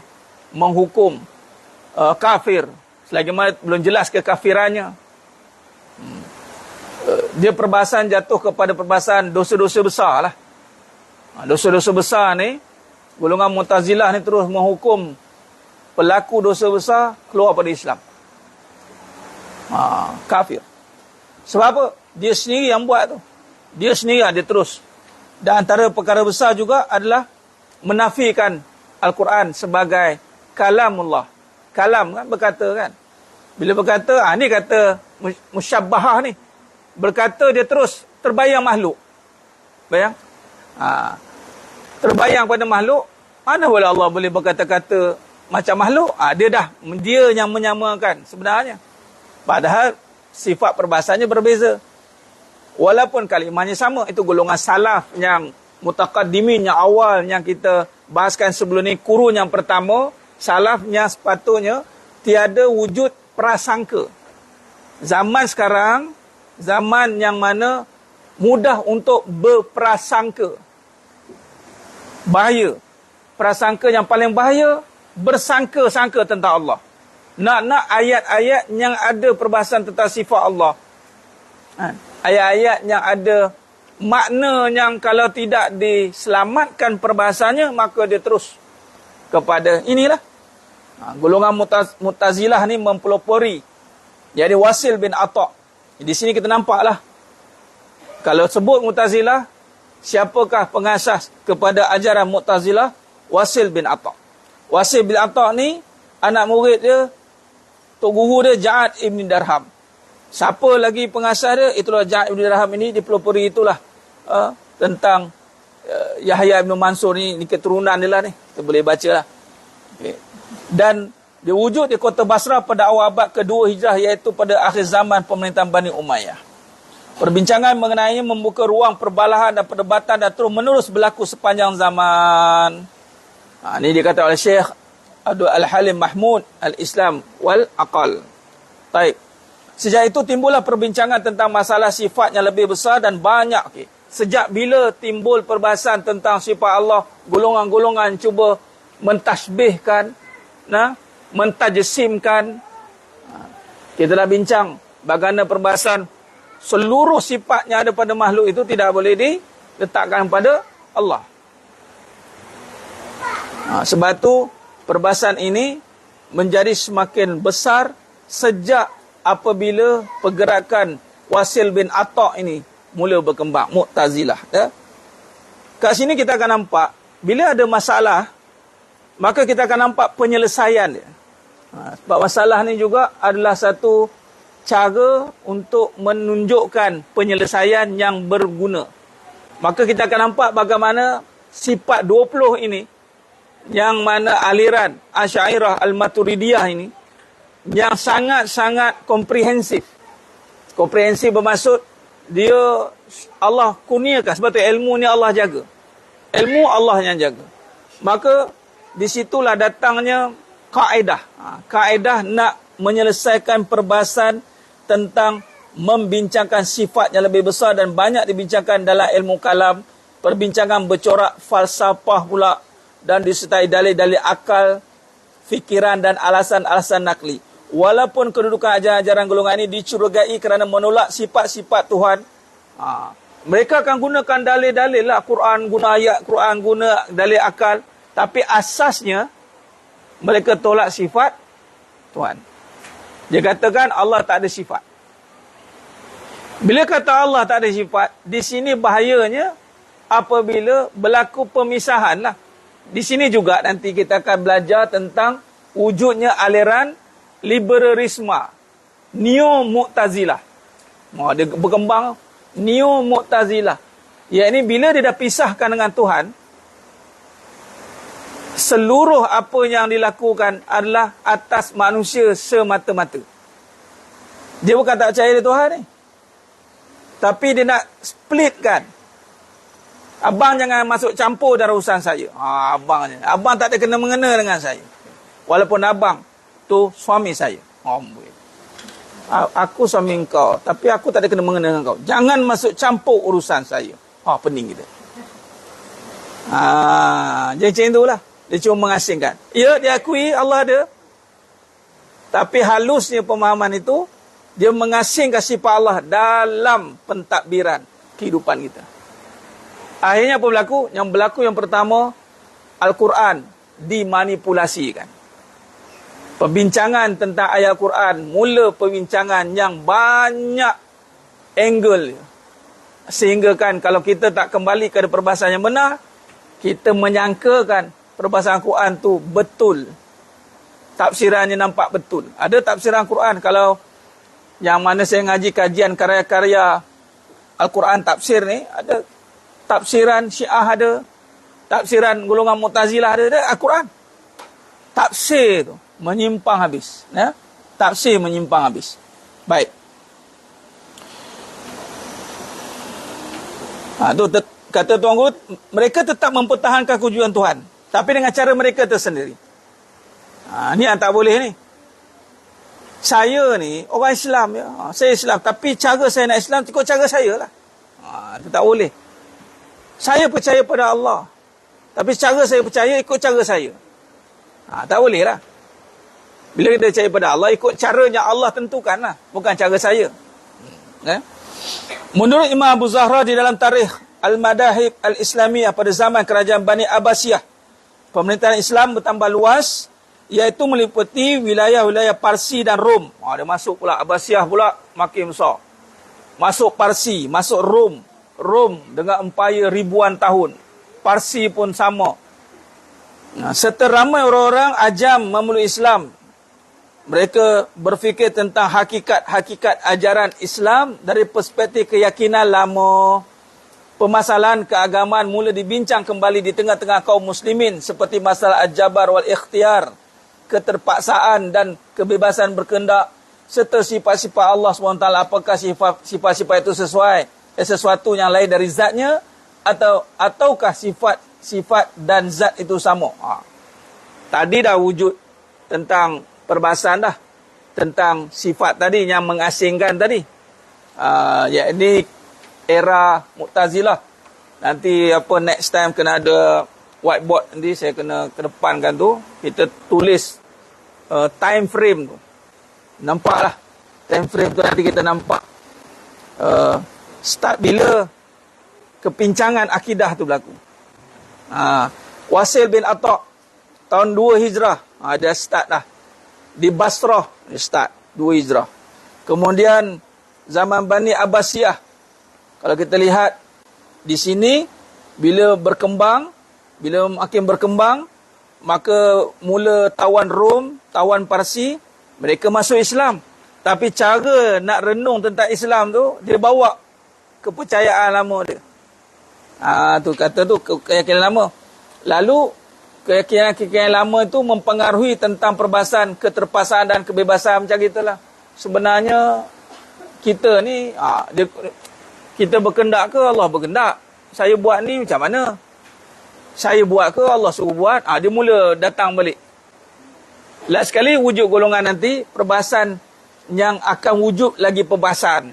menghukum kafir selagi mana belum jelas kekafirannya. Dia perbahasan jatuh kepada perbahasan dosa-dosa besar lah. Dosa-dosa besar ni, golongan Mu'tazilah ni terus menghukum pelaku dosa besar keluar pada Islam. Kafir. Sebab apa? Dia sendiri yang buat tu. Dia sendiri dia terus. Dan antara perkara besar juga adalah menafikan Al-Quran sebagai kalamullah. Kalam kan, berkata kan. Bila berkata, ni kata musyabbahah ni. Berkata dia terus terbayang makhluk. Bayang? Terbayang pada makhluk. Mana boleh Allah boleh berkata-kata macam makhluk? Dia yang menyamakan sebenarnya. Padahal sifat perbahasannya berbeza. Walaupun kalimahnya sama. Itu golongan salaf yang mutaqaddimin, yang awal yang kita bahaskan sebelum ni, kurun yang pertama. Salaf yang sepatutnya tiada wujud prasangka. Zaman sekarang, zaman yang mana mudah untuk berprasangka. Bahaya. Prasangka yang paling bahaya bersangka-sangka tentang Allah. Nak ayat-ayat yang ada perbahasan tentang sifat Allah. Ayat-ayat yang ada makna yang kalau tidak diselamatkan perbahasannya, maka dia terus kepada inilah. Golongan Mu'tazilah ni mempelopori. Jadi Wasil bin Atha. Di sini kita nampaklah. Kalau sebut Mu'tazilah, siapakah pengasas kepada ajaran Mu'tazilah? Wasil bin Atha. Wasil bin Atha ni anak murid dia, tok guru dia Ja'ad ibn Dirham. Siapa lagi pengasas dia? Itulah Ja'ad ibn Dirham ini dipelopori itulah tentang Yahya ibn Mansur ni keturunan dia lah ni. Kita boleh baca lah. Okay. Dan dia wujud di kota Basrah pada awal abad kedua Hijrah, iaitu pada akhir zaman pemerintahan Bani Umayyah. Perbincangan mengenainya membuka ruang perbalahan dan perdebatan dan terus menerus berlaku sepanjang zaman. Ini dikata oleh Syekh Abdul Al-Halim Mahmud Al-Islam wal Aqal. Baik. Sejak itu timbullah perbincangan tentang masalah sifat yang lebih besar dan banyak. Okay. Sejak bila timbul perbahasan tentang sifat Allah, golongan-golongan cuba mentasbihkan, mentajsimkan. Kita dah bincang bagaimana perbahasan seluruh sifat yang ada pada makhluk itu tidak boleh diletakkan pada Allah. Sebab itu perbahasan ini menjadi semakin besar sejak apabila pergerakan Wasil bin Atha ini mula berkembang, Mu'tazilah. Kat sini kita akan nampak, bila ada masalah, maka kita akan nampak penyelesaian dia. Sebab masalah ni juga adalah satu cara untuk menunjukkan penyelesaian yang berguna. Maka kita akan nampak bagaimana sifat 20 ini, yang mana aliran Asy'ariyah Al-Maturidiyah ini, yang sangat-sangat komprehensif. Komprehensif bermaksud dia Allah kurniakan, sebab tu ilmu ni Allah jaga. Ilmu Allah yang jaga. Maka disitulah datangnya kaedah. Kaedah nak menyelesaikan perbahasan tentang membincangkan sifat yang lebih besar dan banyak dibincangkan dalam ilmu kalam. Perbincangan bercorak falsafah pula dan disertai dalil-dalil akal, fikiran dan alasan-alasan nakli. Walaupun kedudukan ajaran-ajaran golongan ini dicurigai kerana menolak sifat-sifat Tuhan, mereka akan gunakan dalil-dalil lah. Quran guna ayat, Quran guna dalil akal. Tapi asasnya mereka tolak sifat Tuhan. Dia katakan Allah tak ada sifat. Bila kata Allah tak ada sifat, di sini bahayanya apabila berlaku pemisahan lah. Di sini juga nanti kita akan belajar tentang wujudnya aliran liberalisme, Neo-Mu'tazilah. Dia berkembang Neo-Mu'tazilah. Iaitu bila dia dah pisahkan dengan Tuhan, seluruh apa yang dilakukan adalah atas manusia semata-mata. Dia bukan tak percaya dia Tuhan ni, tapi dia nak splitkan. Abang jangan masuk campur dalam urusan saya. Abang tak ada kena-mengena dengan saya. Walaupun abang tu suami saya. Aku suami engkau, tapi aku tak ada kena-mengena dengan kau. Jangan masuk campur urusan saya. Pening kita. Jadi macam itulah. Dia cuma mengasingkan. Ya, dia akui Allah ada. Tapi halusnya pemahaman itu, dia mengasingkan sifat Allah dalam pentadbiran kehidupan kita. Akhirnya apa berlaku? Yang berlaku yang pertama, Al-Quran dimanipulasikan. Perbincangan tentang ayat Al-Quran, mula perbincangan yang banyak angle. Sehingga kan kalau kita tak kembali kepada perbahasan yang benar, kita menyangkakan perbahasan Al-Quran tu betul. Tafsirannya nampak betul. Ada tafsiran Al-Quran, kalau yang mana saya ngaji kajian karya-karya Al-Quran tafsir ni, ada tafsiran Syiah, ada tafsiran golongan Mu'tazilah, ada Al-Quran. Tafsir tu menyimpang habis. Tafsir menyimpang habis. Baik. Kata Tuan Guru, mereka tetap mempertahankan kewujudan Tuhan, tapi dengan cara mereka tersendiri. Ni yang tak boleh ni. Saya ni orang Islam ya. Saya Islam, tapi cara saya nak Islam ikut cara saya lah. Itu tak boleh. Saya percaya pada Allah, tapi cara saya percaya ikut cara saya. Tak boleh lah. Bila kita percaya pada Allah, ikut caranya Allah tentukan lah, bukan cara saya. Menurut Imam Abu Zahra di dalam tarikh Al-Madahib Al-Islamiyah pada zaman kerajaan Bani Abbasiyah, pemerintahan Islam bertambah luas, iaitu meliputi wilayah-wilayah Parsi dan Rom. Dia masuk pula Abbasiyah pula, makin besar. Masuk Parsi, masuk Rom. Rom dengan empayar ribuan tahun. Parsi pun sama. Serta ramai orang-orang ajam memeluk Islam. Mereka berfikir tentang hakikat-hakikat ajaran Islam dari perspektif keyakinan lama. Permasalahan keagamaan mula dibincang kembali di tengah-tengah kaum muslimin seperti masalah al-jabar wal ikhtiar, keterpaksaan dan kebebasan berkehendak, serta sifat-sifat Allah SWT. Apakah sifat-sifat itu sesuatu yang lain dari zatnya, ataukah sifat dan zat itu sama? Tadi dah wujud tentang perbahasan dah tentang sifat tadi yang mengasingkan tadi. Yakni era Mu'tazilah. Nanti next time kena ada whiteboard, nanti saya kena kedepankan tu, kita tulis time frame tu. Nampaklah time frame tu, nanti kita nampak start bila kepincangan akidah tu berlaku. Wasil bin Atta tahun 2 Hijrah, dia start dah. Di Basrah dia start 2 Hijrah. Kemudian zaman Bani Abbasiyah, kalau kita lihat di sini, bila makin berkembang, maka mula tawan Rom, tawan Parsi, mereka masuk Islam. Tapi cara nak renung tentang Islam tu, dia bawa kepercayaan lama dia. Tu kata tu keyakinan lama. Lalu keyakinan lama itu mempengaruhi tentang perbahasan keterpaksaan dan kebebasan macam gitulah. Sebenarnya kita ni kita berkehendak ke Allah berkehendak? Saya buat ni macam mana? Saya buat ke Allah suruh buat? Dia mula datang balik. Last sekali wujud golongan nanti, perbahasan yang akan wujud lagi perbahasan.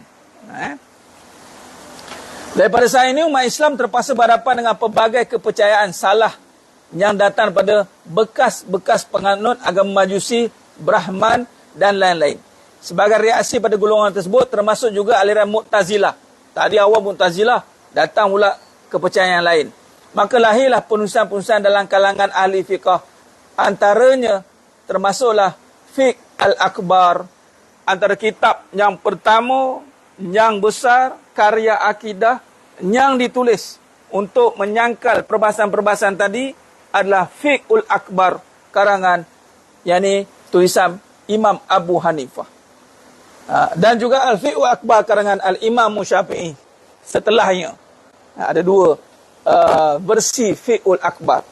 Daripada saat ini, umat Islam terpaksa berhadapan dengan pelbagai kepercayaan salah yang datang pada bekas-bekas penganut agama Majusi, Brahman dan lain-lain. Sebagai reaksi pada golongan tersebut, termasuk juga aliran Mu'tazilah. Tadi awal Mu'tazilah, datang pula kepercayaan yang lain. Maka lahirlah penulisan-penulisan dalam kalangan ahli fiqah. Antaranya termasuklah Fiqh Al-Akbar, antara kitab yang pertama, yang besar, karya akidah yang ditulis untuk menyangkal perbahasan-perbahasan tadi adalah Fiqhul Akbar karangan, yakni tulisan Imam Abu Hanifah. Dan juga Al-Fiqhul Akbar karangan Al-Imam Syafi'i. Setelahnya ada dua versi Fiqhul Akbar.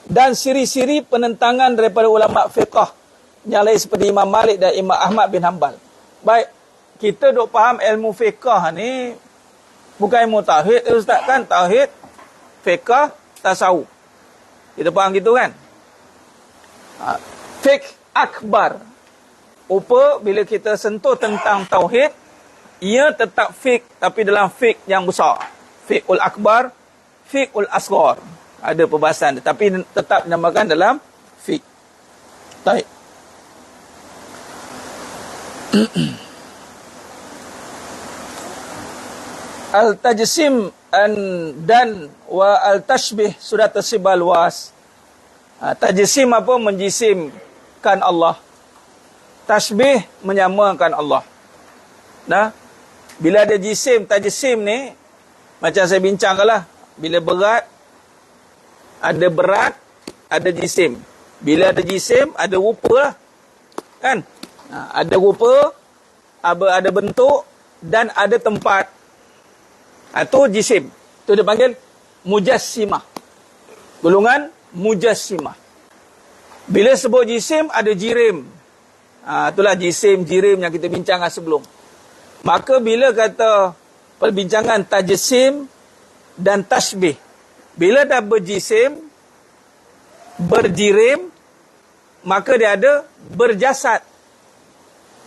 Dan siri-siri penentangan daripada ulama fiqh yang lain seperti Imam Malik dan Imam Ahmad bin Hanbal. Baik, kita duk faham ilmu fiqh ni bukan ilmu tauhid, Ustaz, kan? Tauhid, fiqh, tasawuf. Kita faham gitu kan? Fiqh akbar. Upa bila kita sentuh tentang tauhid, ia tetap fiqh tapi dalam fiqh yang besar. Fiqhul akbar, fiqhul asghar. Ada perbahasan tapi tetap dinamakan dalam fiqh. Baik. Al-tajsim dan wa al-tashbih sudah tersebar luas. Tajsim apa? Menjisimkan Allah. Tashbih menyamakan Allah. Bila ada jisim, tajsim ni macam saya bincangkanlah, bila berat, ada jisim. Bila ada jisim, ada rupa lah. Kan? Ada rupa, ada bentuk dan ada tempat. Itu jisim. Itu dia panggil mujassimah. Golongan mujassimah. Bila sebut jisim, ada jirim. Itulah jisim, jirim yang kita bincangkan sebelum. Maka bila kata perbincangan tajsim dan tashbih, bila dah berjisim, berjirim, maka dia ada berjasad.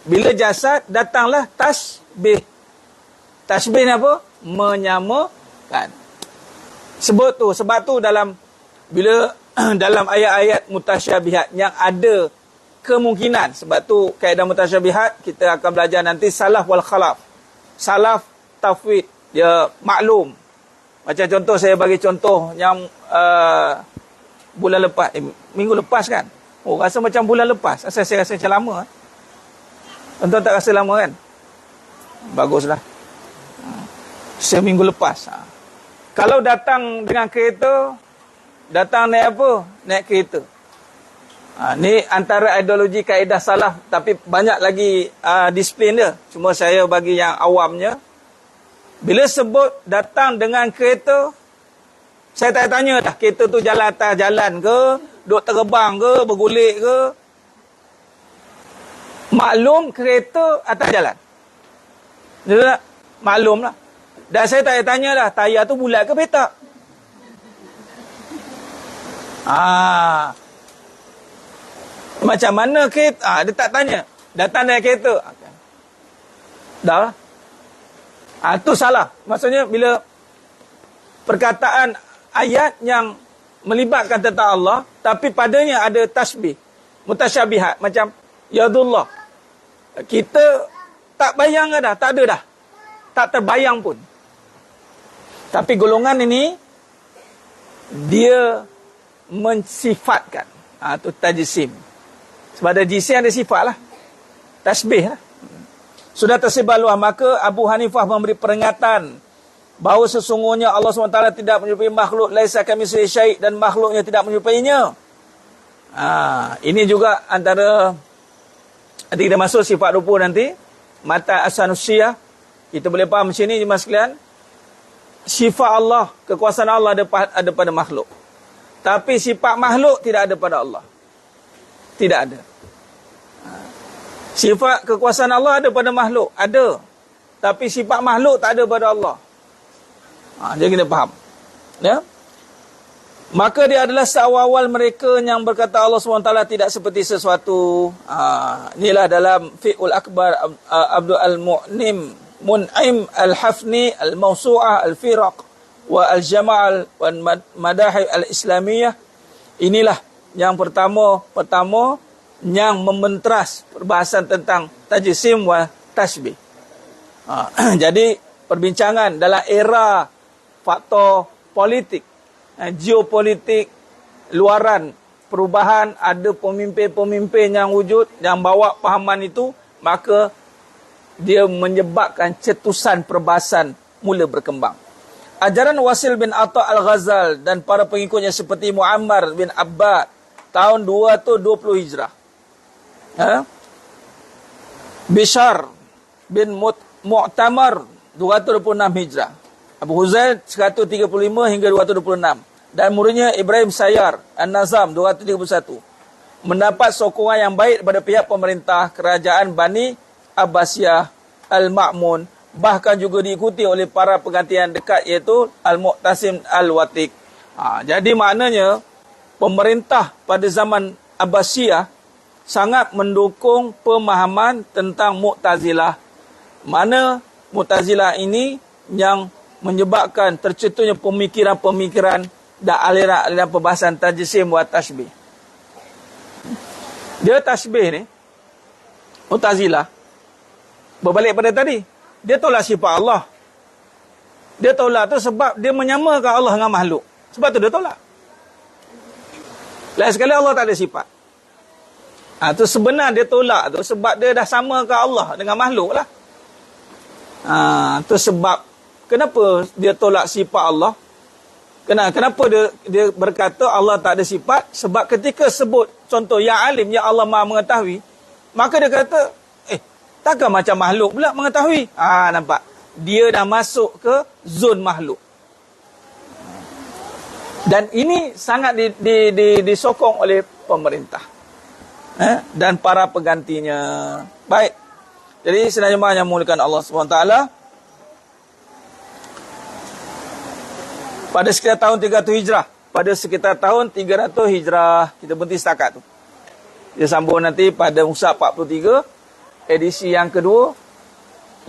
Bila jasad, datanglah tashbih. Tashbih ni apa? Menyamakan. Sebab tu dalam bila dalam ayat-ayat mutasyabihat yang ada kemungkinan. Sebab tu kaedah mutasyabihat kita akan belajar nanti salaf wal khalaf. Salaf tafwid dia maklum. Macam contoh, saya bagi contoh yang bulan lepas, minggu lepas kan. Oh, rasa macam bulan lepas. Asal saya rasa macam lama. Tuan-tuan tak rasa lama kan? Baguslah. Seminggu lepas. Kalau datang dengan kereta, datang naik apa? Naik kereta. Ni antara ideologi kaedah salaf, tapi banyak lagi disiplin dia. Cuma saya bagi yang awamnya, bila sebut datang dengan kereta, saya tak tanya dah, kereta tu jalan atas jalan ke, duk terbang ke, bergulik ke. Maklum kereta atas jalan. Dia maklum lah. Dan saya tak tanya dah, tayar tu bulat ke petak. Macam mana kereta? Dia tak tanya. Datang naik kereta. Dah lah. Tu salah. Maksudnya bila perkataan ayat yang melibatkan tentang Allah, tapi padanya ada tasbih, mutasyabihat, macam yadullah. Kita tak bayang dah, tak ada dah. Tak terbayang pun. Tapi golongan ini, dia mensifatkan. Tu tajsim. Sebab ada jisim, ada sifat lah. Tasbih lah. Sudah tersebar luas, maka Abu Hanifah memberi peringatan bahawa sesungguhnya Allah SWT tidak menyerupai makhluk, laisa kamitslihi syai', dan makhluknya tidak menyerupainya. Ini juga antara, nanti kita masuk sifat rupa nanti, mata as-sanussiyah, kita boleh faham macam ni jemaah sekalian. Sifat Allah, kekuasaan Allah ada pada makhluk. Tapi sifat makhluk tidak ada pada Allah. Tidak ada. Sifat kekuasaan Allah ada pada makhluk, ada. Tapi sifat makhluk tak ada pada Allah. Jadi kita faham. Ya? Maka dia adalah seawal-awal mereka yang berkata Allah SWT tidak seperti sesuatu. Inilah dalam Fiqhul Akbar Abdul Al-Mu'nim Mun'im Al-Hafni Al-Mawsu'ah Al-Firaq wa Al-Jama'al wa Madahib Al-Islamiyah. Inilah yang pertama yang mementras perbahasan tentang tajsim wa tasbih. Jadi perbincangan dalam era faktor politik, geopolitik, luaran, perubahan, ada pemimpin-pemimpin yang wujud, yang bawa pahaman itu, maka dia menyebabkan cetusan perbahasan mula berkembang. Ajaran Wasil bin Atta Al-Ghazal dan para pengikutnya seperti Muammar bin Abbad tahun 220 Hijrah. Bishar bin Mu'tamar 226 Hijrah. Abu Huzail 135 hingga 226. Dan muridnya Ibrahim Sayyar An-Nazam 231. Mendapat sokongan yang baik daripada pihak pemerintah kerajaan Bani Abbasiyah Al-Ma'mun, bahkan juga diikuti oleh para pengganti yang dekat, iaitu Al-Mu'tasim Al-Watiq. Jadi maknanya pemerintah pada zaman Abbasiyah sangat mendukung pemahaman tentang Mu'tazilah. Mana Mu'tazilah ini yang menyebabkan tercetusnya pemikiran-pemikiran dan aliran-aliran perbahasan tajsim wa tasbih. Dia tasbih ni, Mu'tazilah, berbalik pada tadi, dia tolak sifat Allah. Dia tolak tu sebab dia menyamakan Allah dengan makhluk. Sebab tu dia tolak. Lain sekali Allah tak ada sifat. Tu sebenar dia tolak tu sebab dia dah samakan Allah dengan makhluk lah. Tu sebab kenapa dia tolak sifat Allah. Kenapa dia berkata Allah tak ada sifat? Sebab ketika sebut contoh yang alim, yang Allah Maha mengetahui, maka dia kata, takkan macam makhluk pula mengetahui. Nampak? Dia dah masuk ke zon makhluk. Dan ini sangat disokong oleh pemerintah dan para penggantinya. Baik. Jadi senajma yang muliakan Allah SWT, pada sekitar tahun 300 Hijrah, pada sekitar tahun 300 Hijrah, kita berhenti setakat tu. Dia sambung nanti pada Musa 43, edisi yang kedua,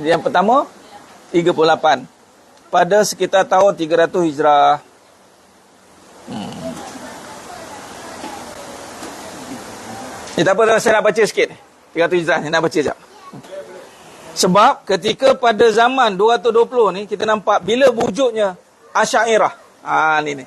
yang pertama 38, pada sekitar tahun 300 Hijrah. Tak apa, saya nak baca sikit. 300 Hijrah ni, nak baca sekejap. Sebab ketika pada zaman 220 ni, kita nampak bila wujudnya Asy'ariyah. Ni.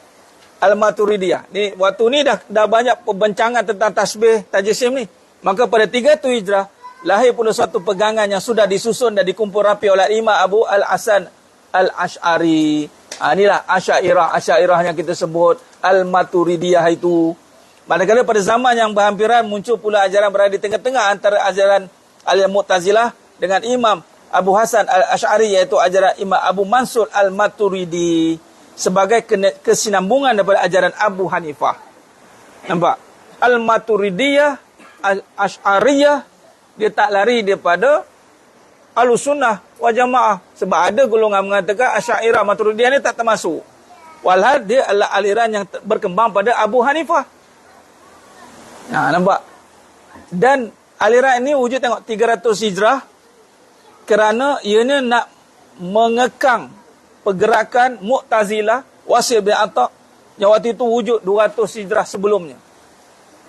Al-Maturidiyah. Ni, waktu ni dah banyak perbincangan tentang tasbih, tajsim ni. Maka pada 300 Hijrah, lahir pula suatu pegangan yang sudah disusun dan dikumpul rapi oleh Imam Abu Al-Hasan Al-Asy'ari. Inilah Asy'ariyah yang kita sebut, Al-Maturidiyah itu. Manakala pada zaman yang berhampiran muncul pula ajaran berada di tengah-tengah antara ajaran Al-Mu'tazilah dengan Imam Abu Hasan Al-Asy'ari, iaitu ajaran Imam Abu Mansur Al-Maturidi sebagai kesinambungan daripada ajaran Abu Hanifah. Nampak? Al-Maturidiyah, Al-Asy'ariyah, dia tak lari daripada Ahlussunnah wal Jamaah. Sebab ada golongan mengatakan Asy'ariyah Maturidiyah ni tak termasuk. Walhal dia adalah aliran yang berkembang pada Abu Hanifah. Nampak? Dan aliran ini wujud tengok 300 Hijrah kerana ianya nak mengekang pergerakan Mu'tazilah, Wasil bin Atta yang waktu itu wujud 200 Hijrah sebelumnya.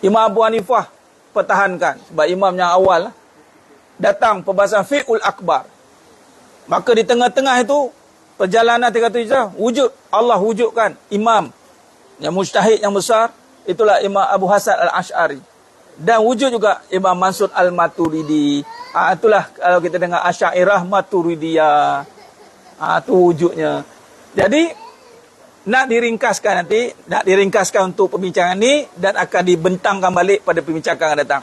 Imam Abu Hanifah pertahankan sebab imam yang awal datang pembahasan Fiqhul Akbar. Maka di tengah-tengah itu perjalanan 300 Hijrah wujud Allah wujudkan imam yang mujtahid yang besar, itulah Imam Abu Hasan Al-Asy'ari. Dan wujud juga Imam Mansur Al-Maturidi. Itulah kalau kita dengar Asy'ariyah Maturidiyah. Itu wujudnya. Jadi nak diringkaskan untuk perbincangan ni dan akan dibentangkan balik pada perbincangan akan datang.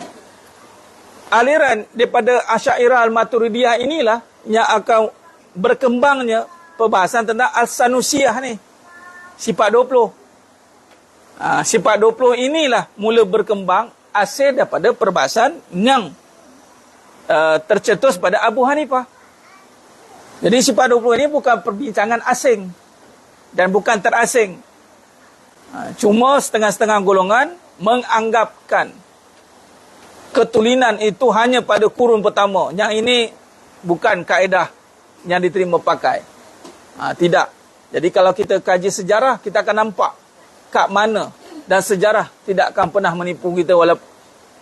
Aliran daripada Asy'ariyah Al-Maturidiyah inilah yang akan berkembangnya perbahasan tentang Al-Sanusiyah ni. Sifat 20. Sifat 20 inilah mula berkembang asal daripada perbahasan yang tercetus pada Abu Hanifah. Jadi sifat 20 ini bukan perbincangan asing dan bukan terasing. Cuma setengah-setengah golongan menganggapkan ketulinan itu hanya pada kurun pertama. Yang ini bukan kaedah yang diterima pakai. Tidak. Jadi kalau kita kaji sejarah, kita akan nampak kat mana, dan sejarah tidak akan pernah menipu kita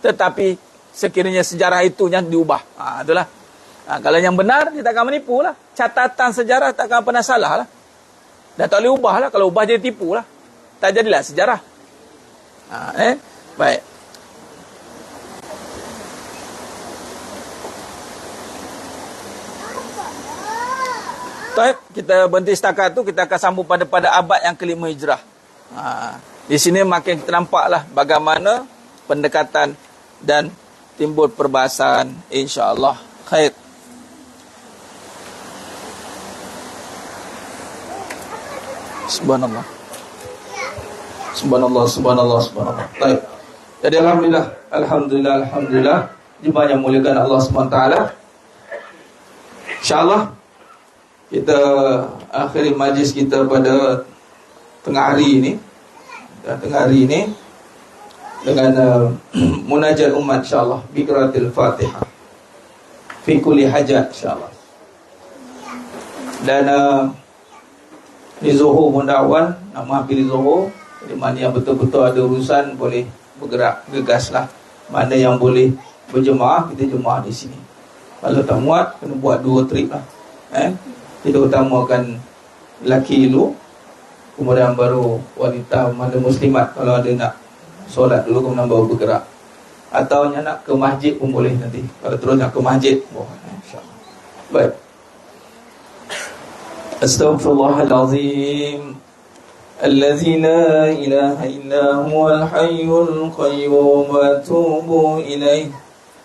tetapi sekiranya sejarah itu yang diubah. Itulah. Kalau yang benar, dia tak akan menipu lah. Catatan sejarah tak akan pernah salah lah. Dan tak boleh ubah lah. Kalau ubah jadi tipu lah. Tak jadilah sejarah. Baik. Baik, kita berhenti setakat tu. Kita akan sambung pada abad yang ke-5 Hijrah. Di sini makin kita nampaklah bagaimana pendekatan dan timbul perbahasan, insya-Allah. Khair. Subhanallah. Baik. Jadi alhamdulillah jemaah yang muliakan Allah SWT. Insya-Allah kita akhiri majlis kita pada tengah hari ini dengan munajat umat, insyaAllah, bi qiraatil Fatihah fi kulli hajat, insyaAllah. Dan di Zuhur Mundawan, nama pilih Zuhur. Jadi mana yang betul-betul ada urusan boleh bergerak, gegaslah. Mana yang boleh berjemaah, kita jemaah di sini. Kalau tak muat, kena buat 2 trip lah. Kita utamakan lelaki dulu, kemudian baru wanita mana muslimat. Kalau ada nak solat dulu, kemudian baru bergerak. Atau yang nak ke masjid pun boleh nanti. Kalau terus nak ke masjid, insyaAllah. Baik. Astaghfirullahalazim. Alladzi la ilaha illa huwal hayyul qayyum wa atubu ilaih.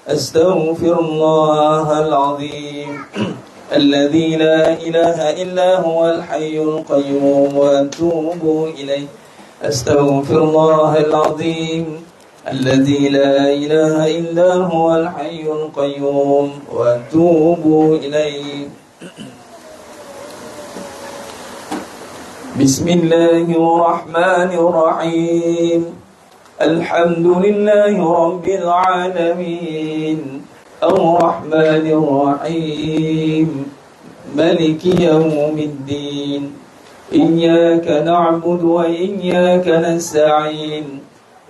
Astaghfirullahalazim. الذي لا إله إلا هو الحي القيوم وأتوب إليه أستغفر الله العظيم الذي لا إله إلا هو الحي القيوم وأتوب إليه بسم الله الرحمن الرحيم الحمد لله رب العالمين الرحمن الرحيم ملك يوم الدين إياك نعبد وإياك نستعين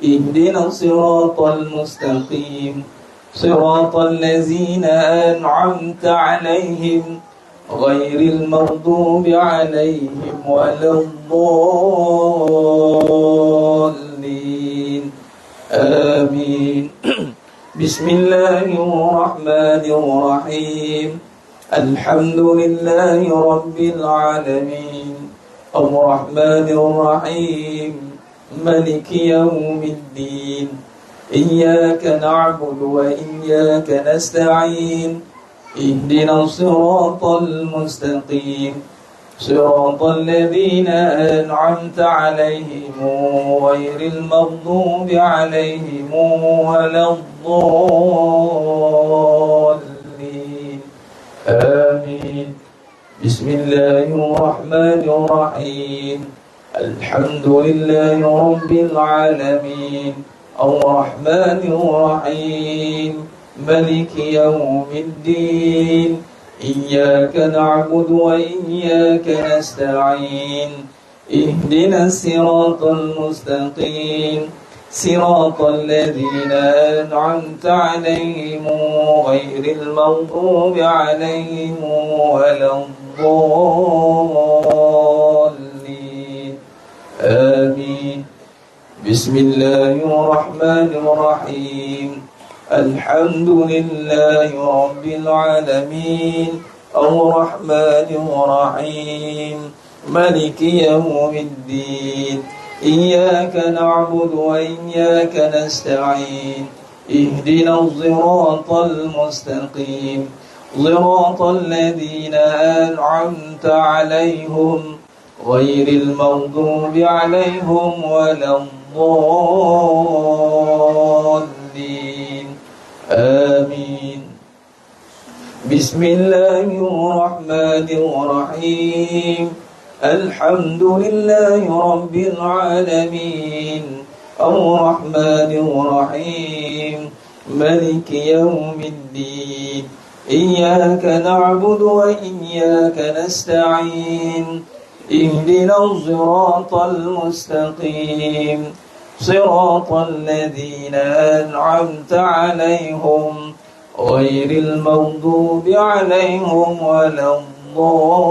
اهدنا الصراط المستقيم صراط الذين أنعمت عليهم غير المغضوب عليهم ولا الضالين آمين. بسم الله الرحمن الرحيم. الحمد لله رب العالمين الرحمن الرحيم ملك يوم الدين إياك نعبد وإياك نستعين اهدنا الصراط المستقيم صراط الذين أنعمت عليهم غير المغضوب عليهم ولا الضالين آمين. بسم الله الرحمن الرحيم. الحمد لله رب العالمين الرحمن الرحيم ملك يوم الدين إياك نعبد وإياك نستعين اهدنا الصراط المستقيم صراط الذين أنعمت عليهم غير المغضوب عليهم ولا الضالين آمين. بسم الله الرحمن الرحيم. الحمد لله رب العالمين الرحمن الرحيم ملك يوم الدين إياك نعبد وإياك نستعين اهدنا الصراط المستقيم صراط الذين أنعمت عليهم غير المغضوب عليهم ولا الضالين آمين. بسم الله الرحمن الرحيم. الحمد لله رب العالمين الرحمن الرحيم ملك يوم الدين إياك نعبد وإياك نستعين اهدنا الصراط المستقيم صراط الذين أنعمت عليهم غير المغضوب عليهم ولا الضالين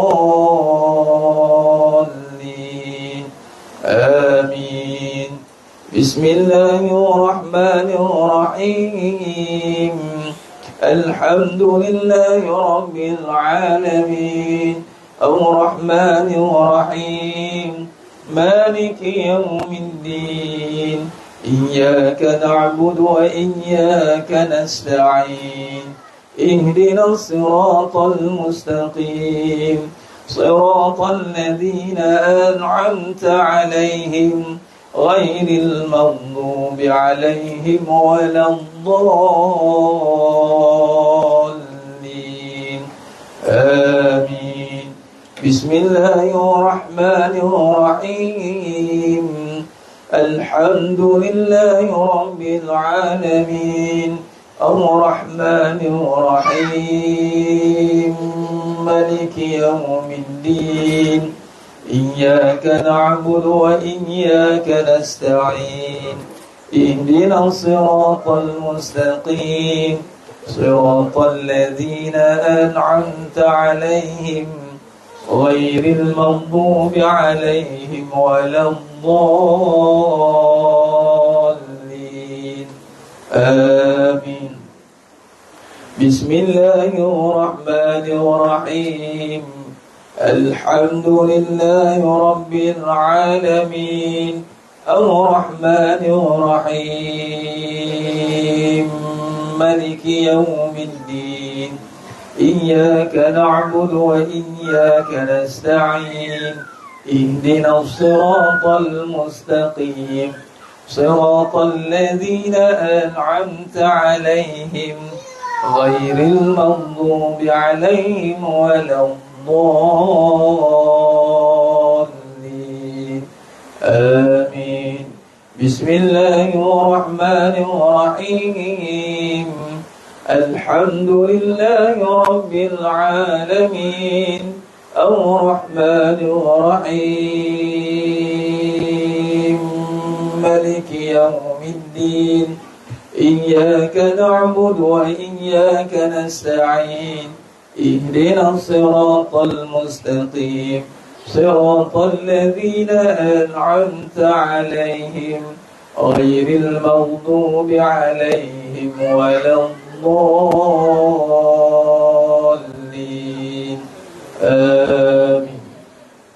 آمين. بسم الله الرحمن الرحيم. الحمد لله رب العالمين الرحمن الرحيم مالك يوم الدين إياك نعبد وإياك نستعين اهدنا الصراط المستقيم صراط الذين أنعمت عليهم غير المغضوب عليهم ولا الضالين آمين. بسم الله الرحمن الرحيم. الحمد لله رب العالمين الرحمن الرحيم ملك يوم الدين إياك نعبد وإياك نستعين اهدنا الصراط المستقيم صراط الذين أنعمت عليهم غير المغضوب عليهم ولا الضالين آمين. بسم الله الرحمن الرحيم. الحمد لله رب العالمين الرحمن الرحيم ملك يوم الدين إياك نعبد وإياك نستعين اهدنا الصراط المستقيم صراط الذين أنعمت عليهم غير المغضوب عليهم ولا الضالين آمين. بسم الله الرحمن الرحيم. الحمد لله رب العالمين الرحمن الرحيم ملك يوم الدين إياك نعبد وإياك نستعين اهدنا الصراط المستقيم صراط الذين أنعمت عليهم غير المغضوب عليهم ولا الضالين آمين.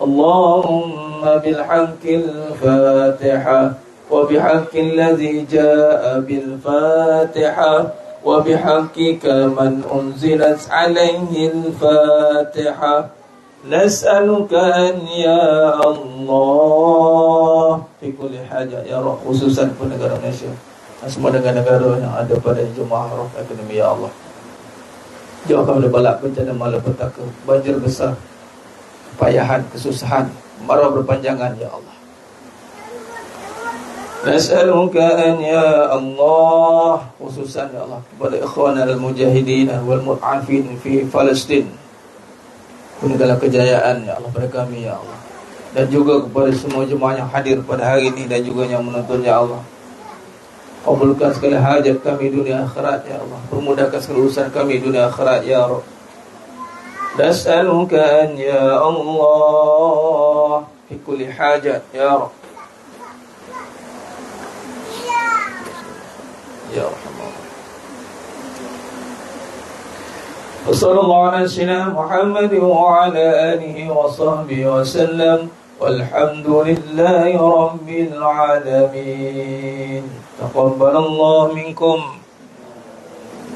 اللهم بالحق الفاتحة وبحق الذي جاء بالفاتحة وبحقك من أنزلت عليه الفاتحة نسألك أن يا الله في كل حاجة ya Rabb, khususan pun negara Malaysia dan semua negara-negara yang ada pada Jemaah Roh Akademi ya Allah. Jauhkan dari balak bencana malapetaka, banjir besar, kepayahan, kesusahan, marah berpanjangan ya Allah. Nas'aluka an ya Allah, khususan ya Allah kepada ikhwana al-mujahidin wal mu'afin fi Palestin, berikanlah kejayaan ya Allah pada kami ya Allah, dan juga kepada semua jemaah yang hadir pada hari ini dan juga yang menonton ya Allah. Kabulkan segala hajat kami dunia akhirat ya Allah, permudahkan segala urusan kami dunia akhirat ya Rabb. Nas'aluka an ya Allah fi kulli hajat ya Rabb ya Rahman. Wassallallahu ala sayyidina Muhammad wa ala alihi wa sahbihi wa sallam. Walhamdulillahi rabbil alamin. Taqabbalallahu minkum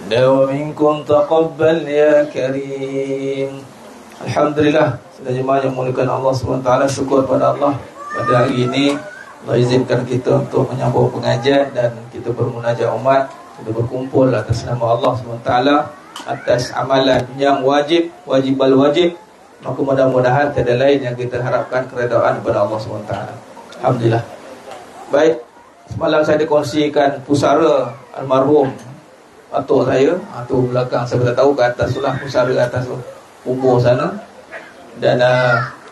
wa minkum taqabbal ya karim. Alhamdulillah, sudah jemaah yang muliakan Allah SWT, syukur pada Allah pada hari ini Allah izinkan kita untuk menyambung pengajian dan kita bermunajat umat, kita berkumpul atas nama Allah SWT, atas amalan yang wajib al-wajib. Maka mudah-mudahan tiada lain yang kita harapkan keredaan kepada Allah SWT. Alhamdulillah. Baik, semalam saya dikongsikan pusara almarhum atuk saya, atuk belakang saya tak tahu, ke atas tu lah, pusara atas tu, kubur sana. Dan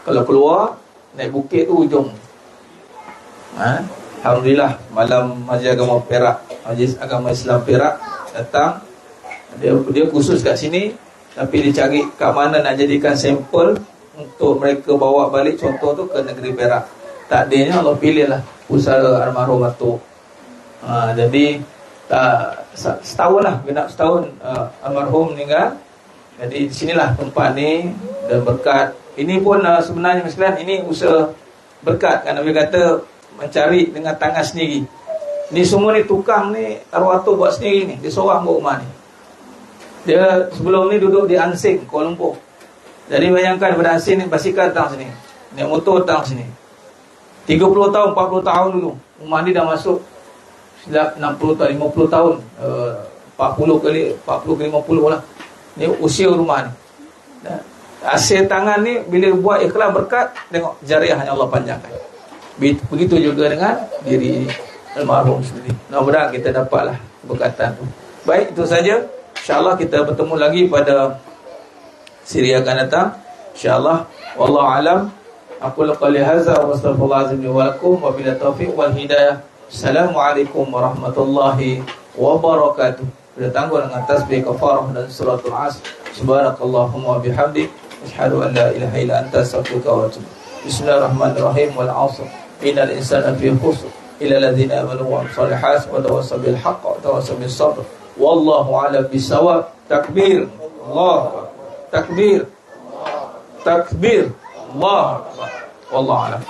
kalau keluar naik bukit tu ujung. Alhamdulillah, malam Majlis Agama Perak, Majlis Agama Islam Perak datang. Dia khusus kat sini, tapi dia cari kat mana nak jadikan sampel untuk mereka bawa balik, contoh tu ke negeri Perak. Takdirnya Allah pilih lah pusara almarhum atuk. Jadi setahun lah, genap setahun almarhum meninggal. Jadi di sinilah tempat ni dan berkat. Ini pun sebenarnya sekalian, ini usaha berkat kan, Nabi kata mencari dengan tangan sendiri. Ni semua ni tukang ni arwah atuk buat sendiri ni. Dia seorang buat rumah ni. Dia sebelum ni duduk di Ansing, Kuala Lumpur. Jadi bayangkan daripada Ansing ni basikal datang sini, naik motor datang sini. 30 tahun, 40 tahun dulu. Rumah ni dah masuk silap 60 tahun, 50 tahun, 40 ke 50 lah. Ni usia rumah ni. Hasil tangan ni bila buat ikhlas berkat, tengok jariah yang Allah panjangkan. Begitu juga dengan diri almarhum sendiri. Mudah-mudahan kita dapatlah keberkatan tu. Baik, itu saja. InsyaAllah kita bertemu lagi pada siri akan datang, InsyaAllah. Wallahu alam. Aku qali hadza wa astaghfirullahalazim wa lakum wa bila taufiq wal hidayah. Assalamualaikum warahmatullahi wabarakatuh. Kita tangguh dengan tasbih kafarah dan suratul asr. Subhanakallahumma wa bihamdik, asyhadu an la ilaha illa anta, astaghfiruka wa atubu. Bismillahirrahmanirrahim. Wal 'asr. Innal insana fi khusr illa alladhina amanu wa amilus solihati wa tawassaw bil haqqi wa tawassaw bis sabr. Wallahu a'lam bissawab. Takbir. Allah. Takbir. Takbir. Allah. Wallahu a'lam.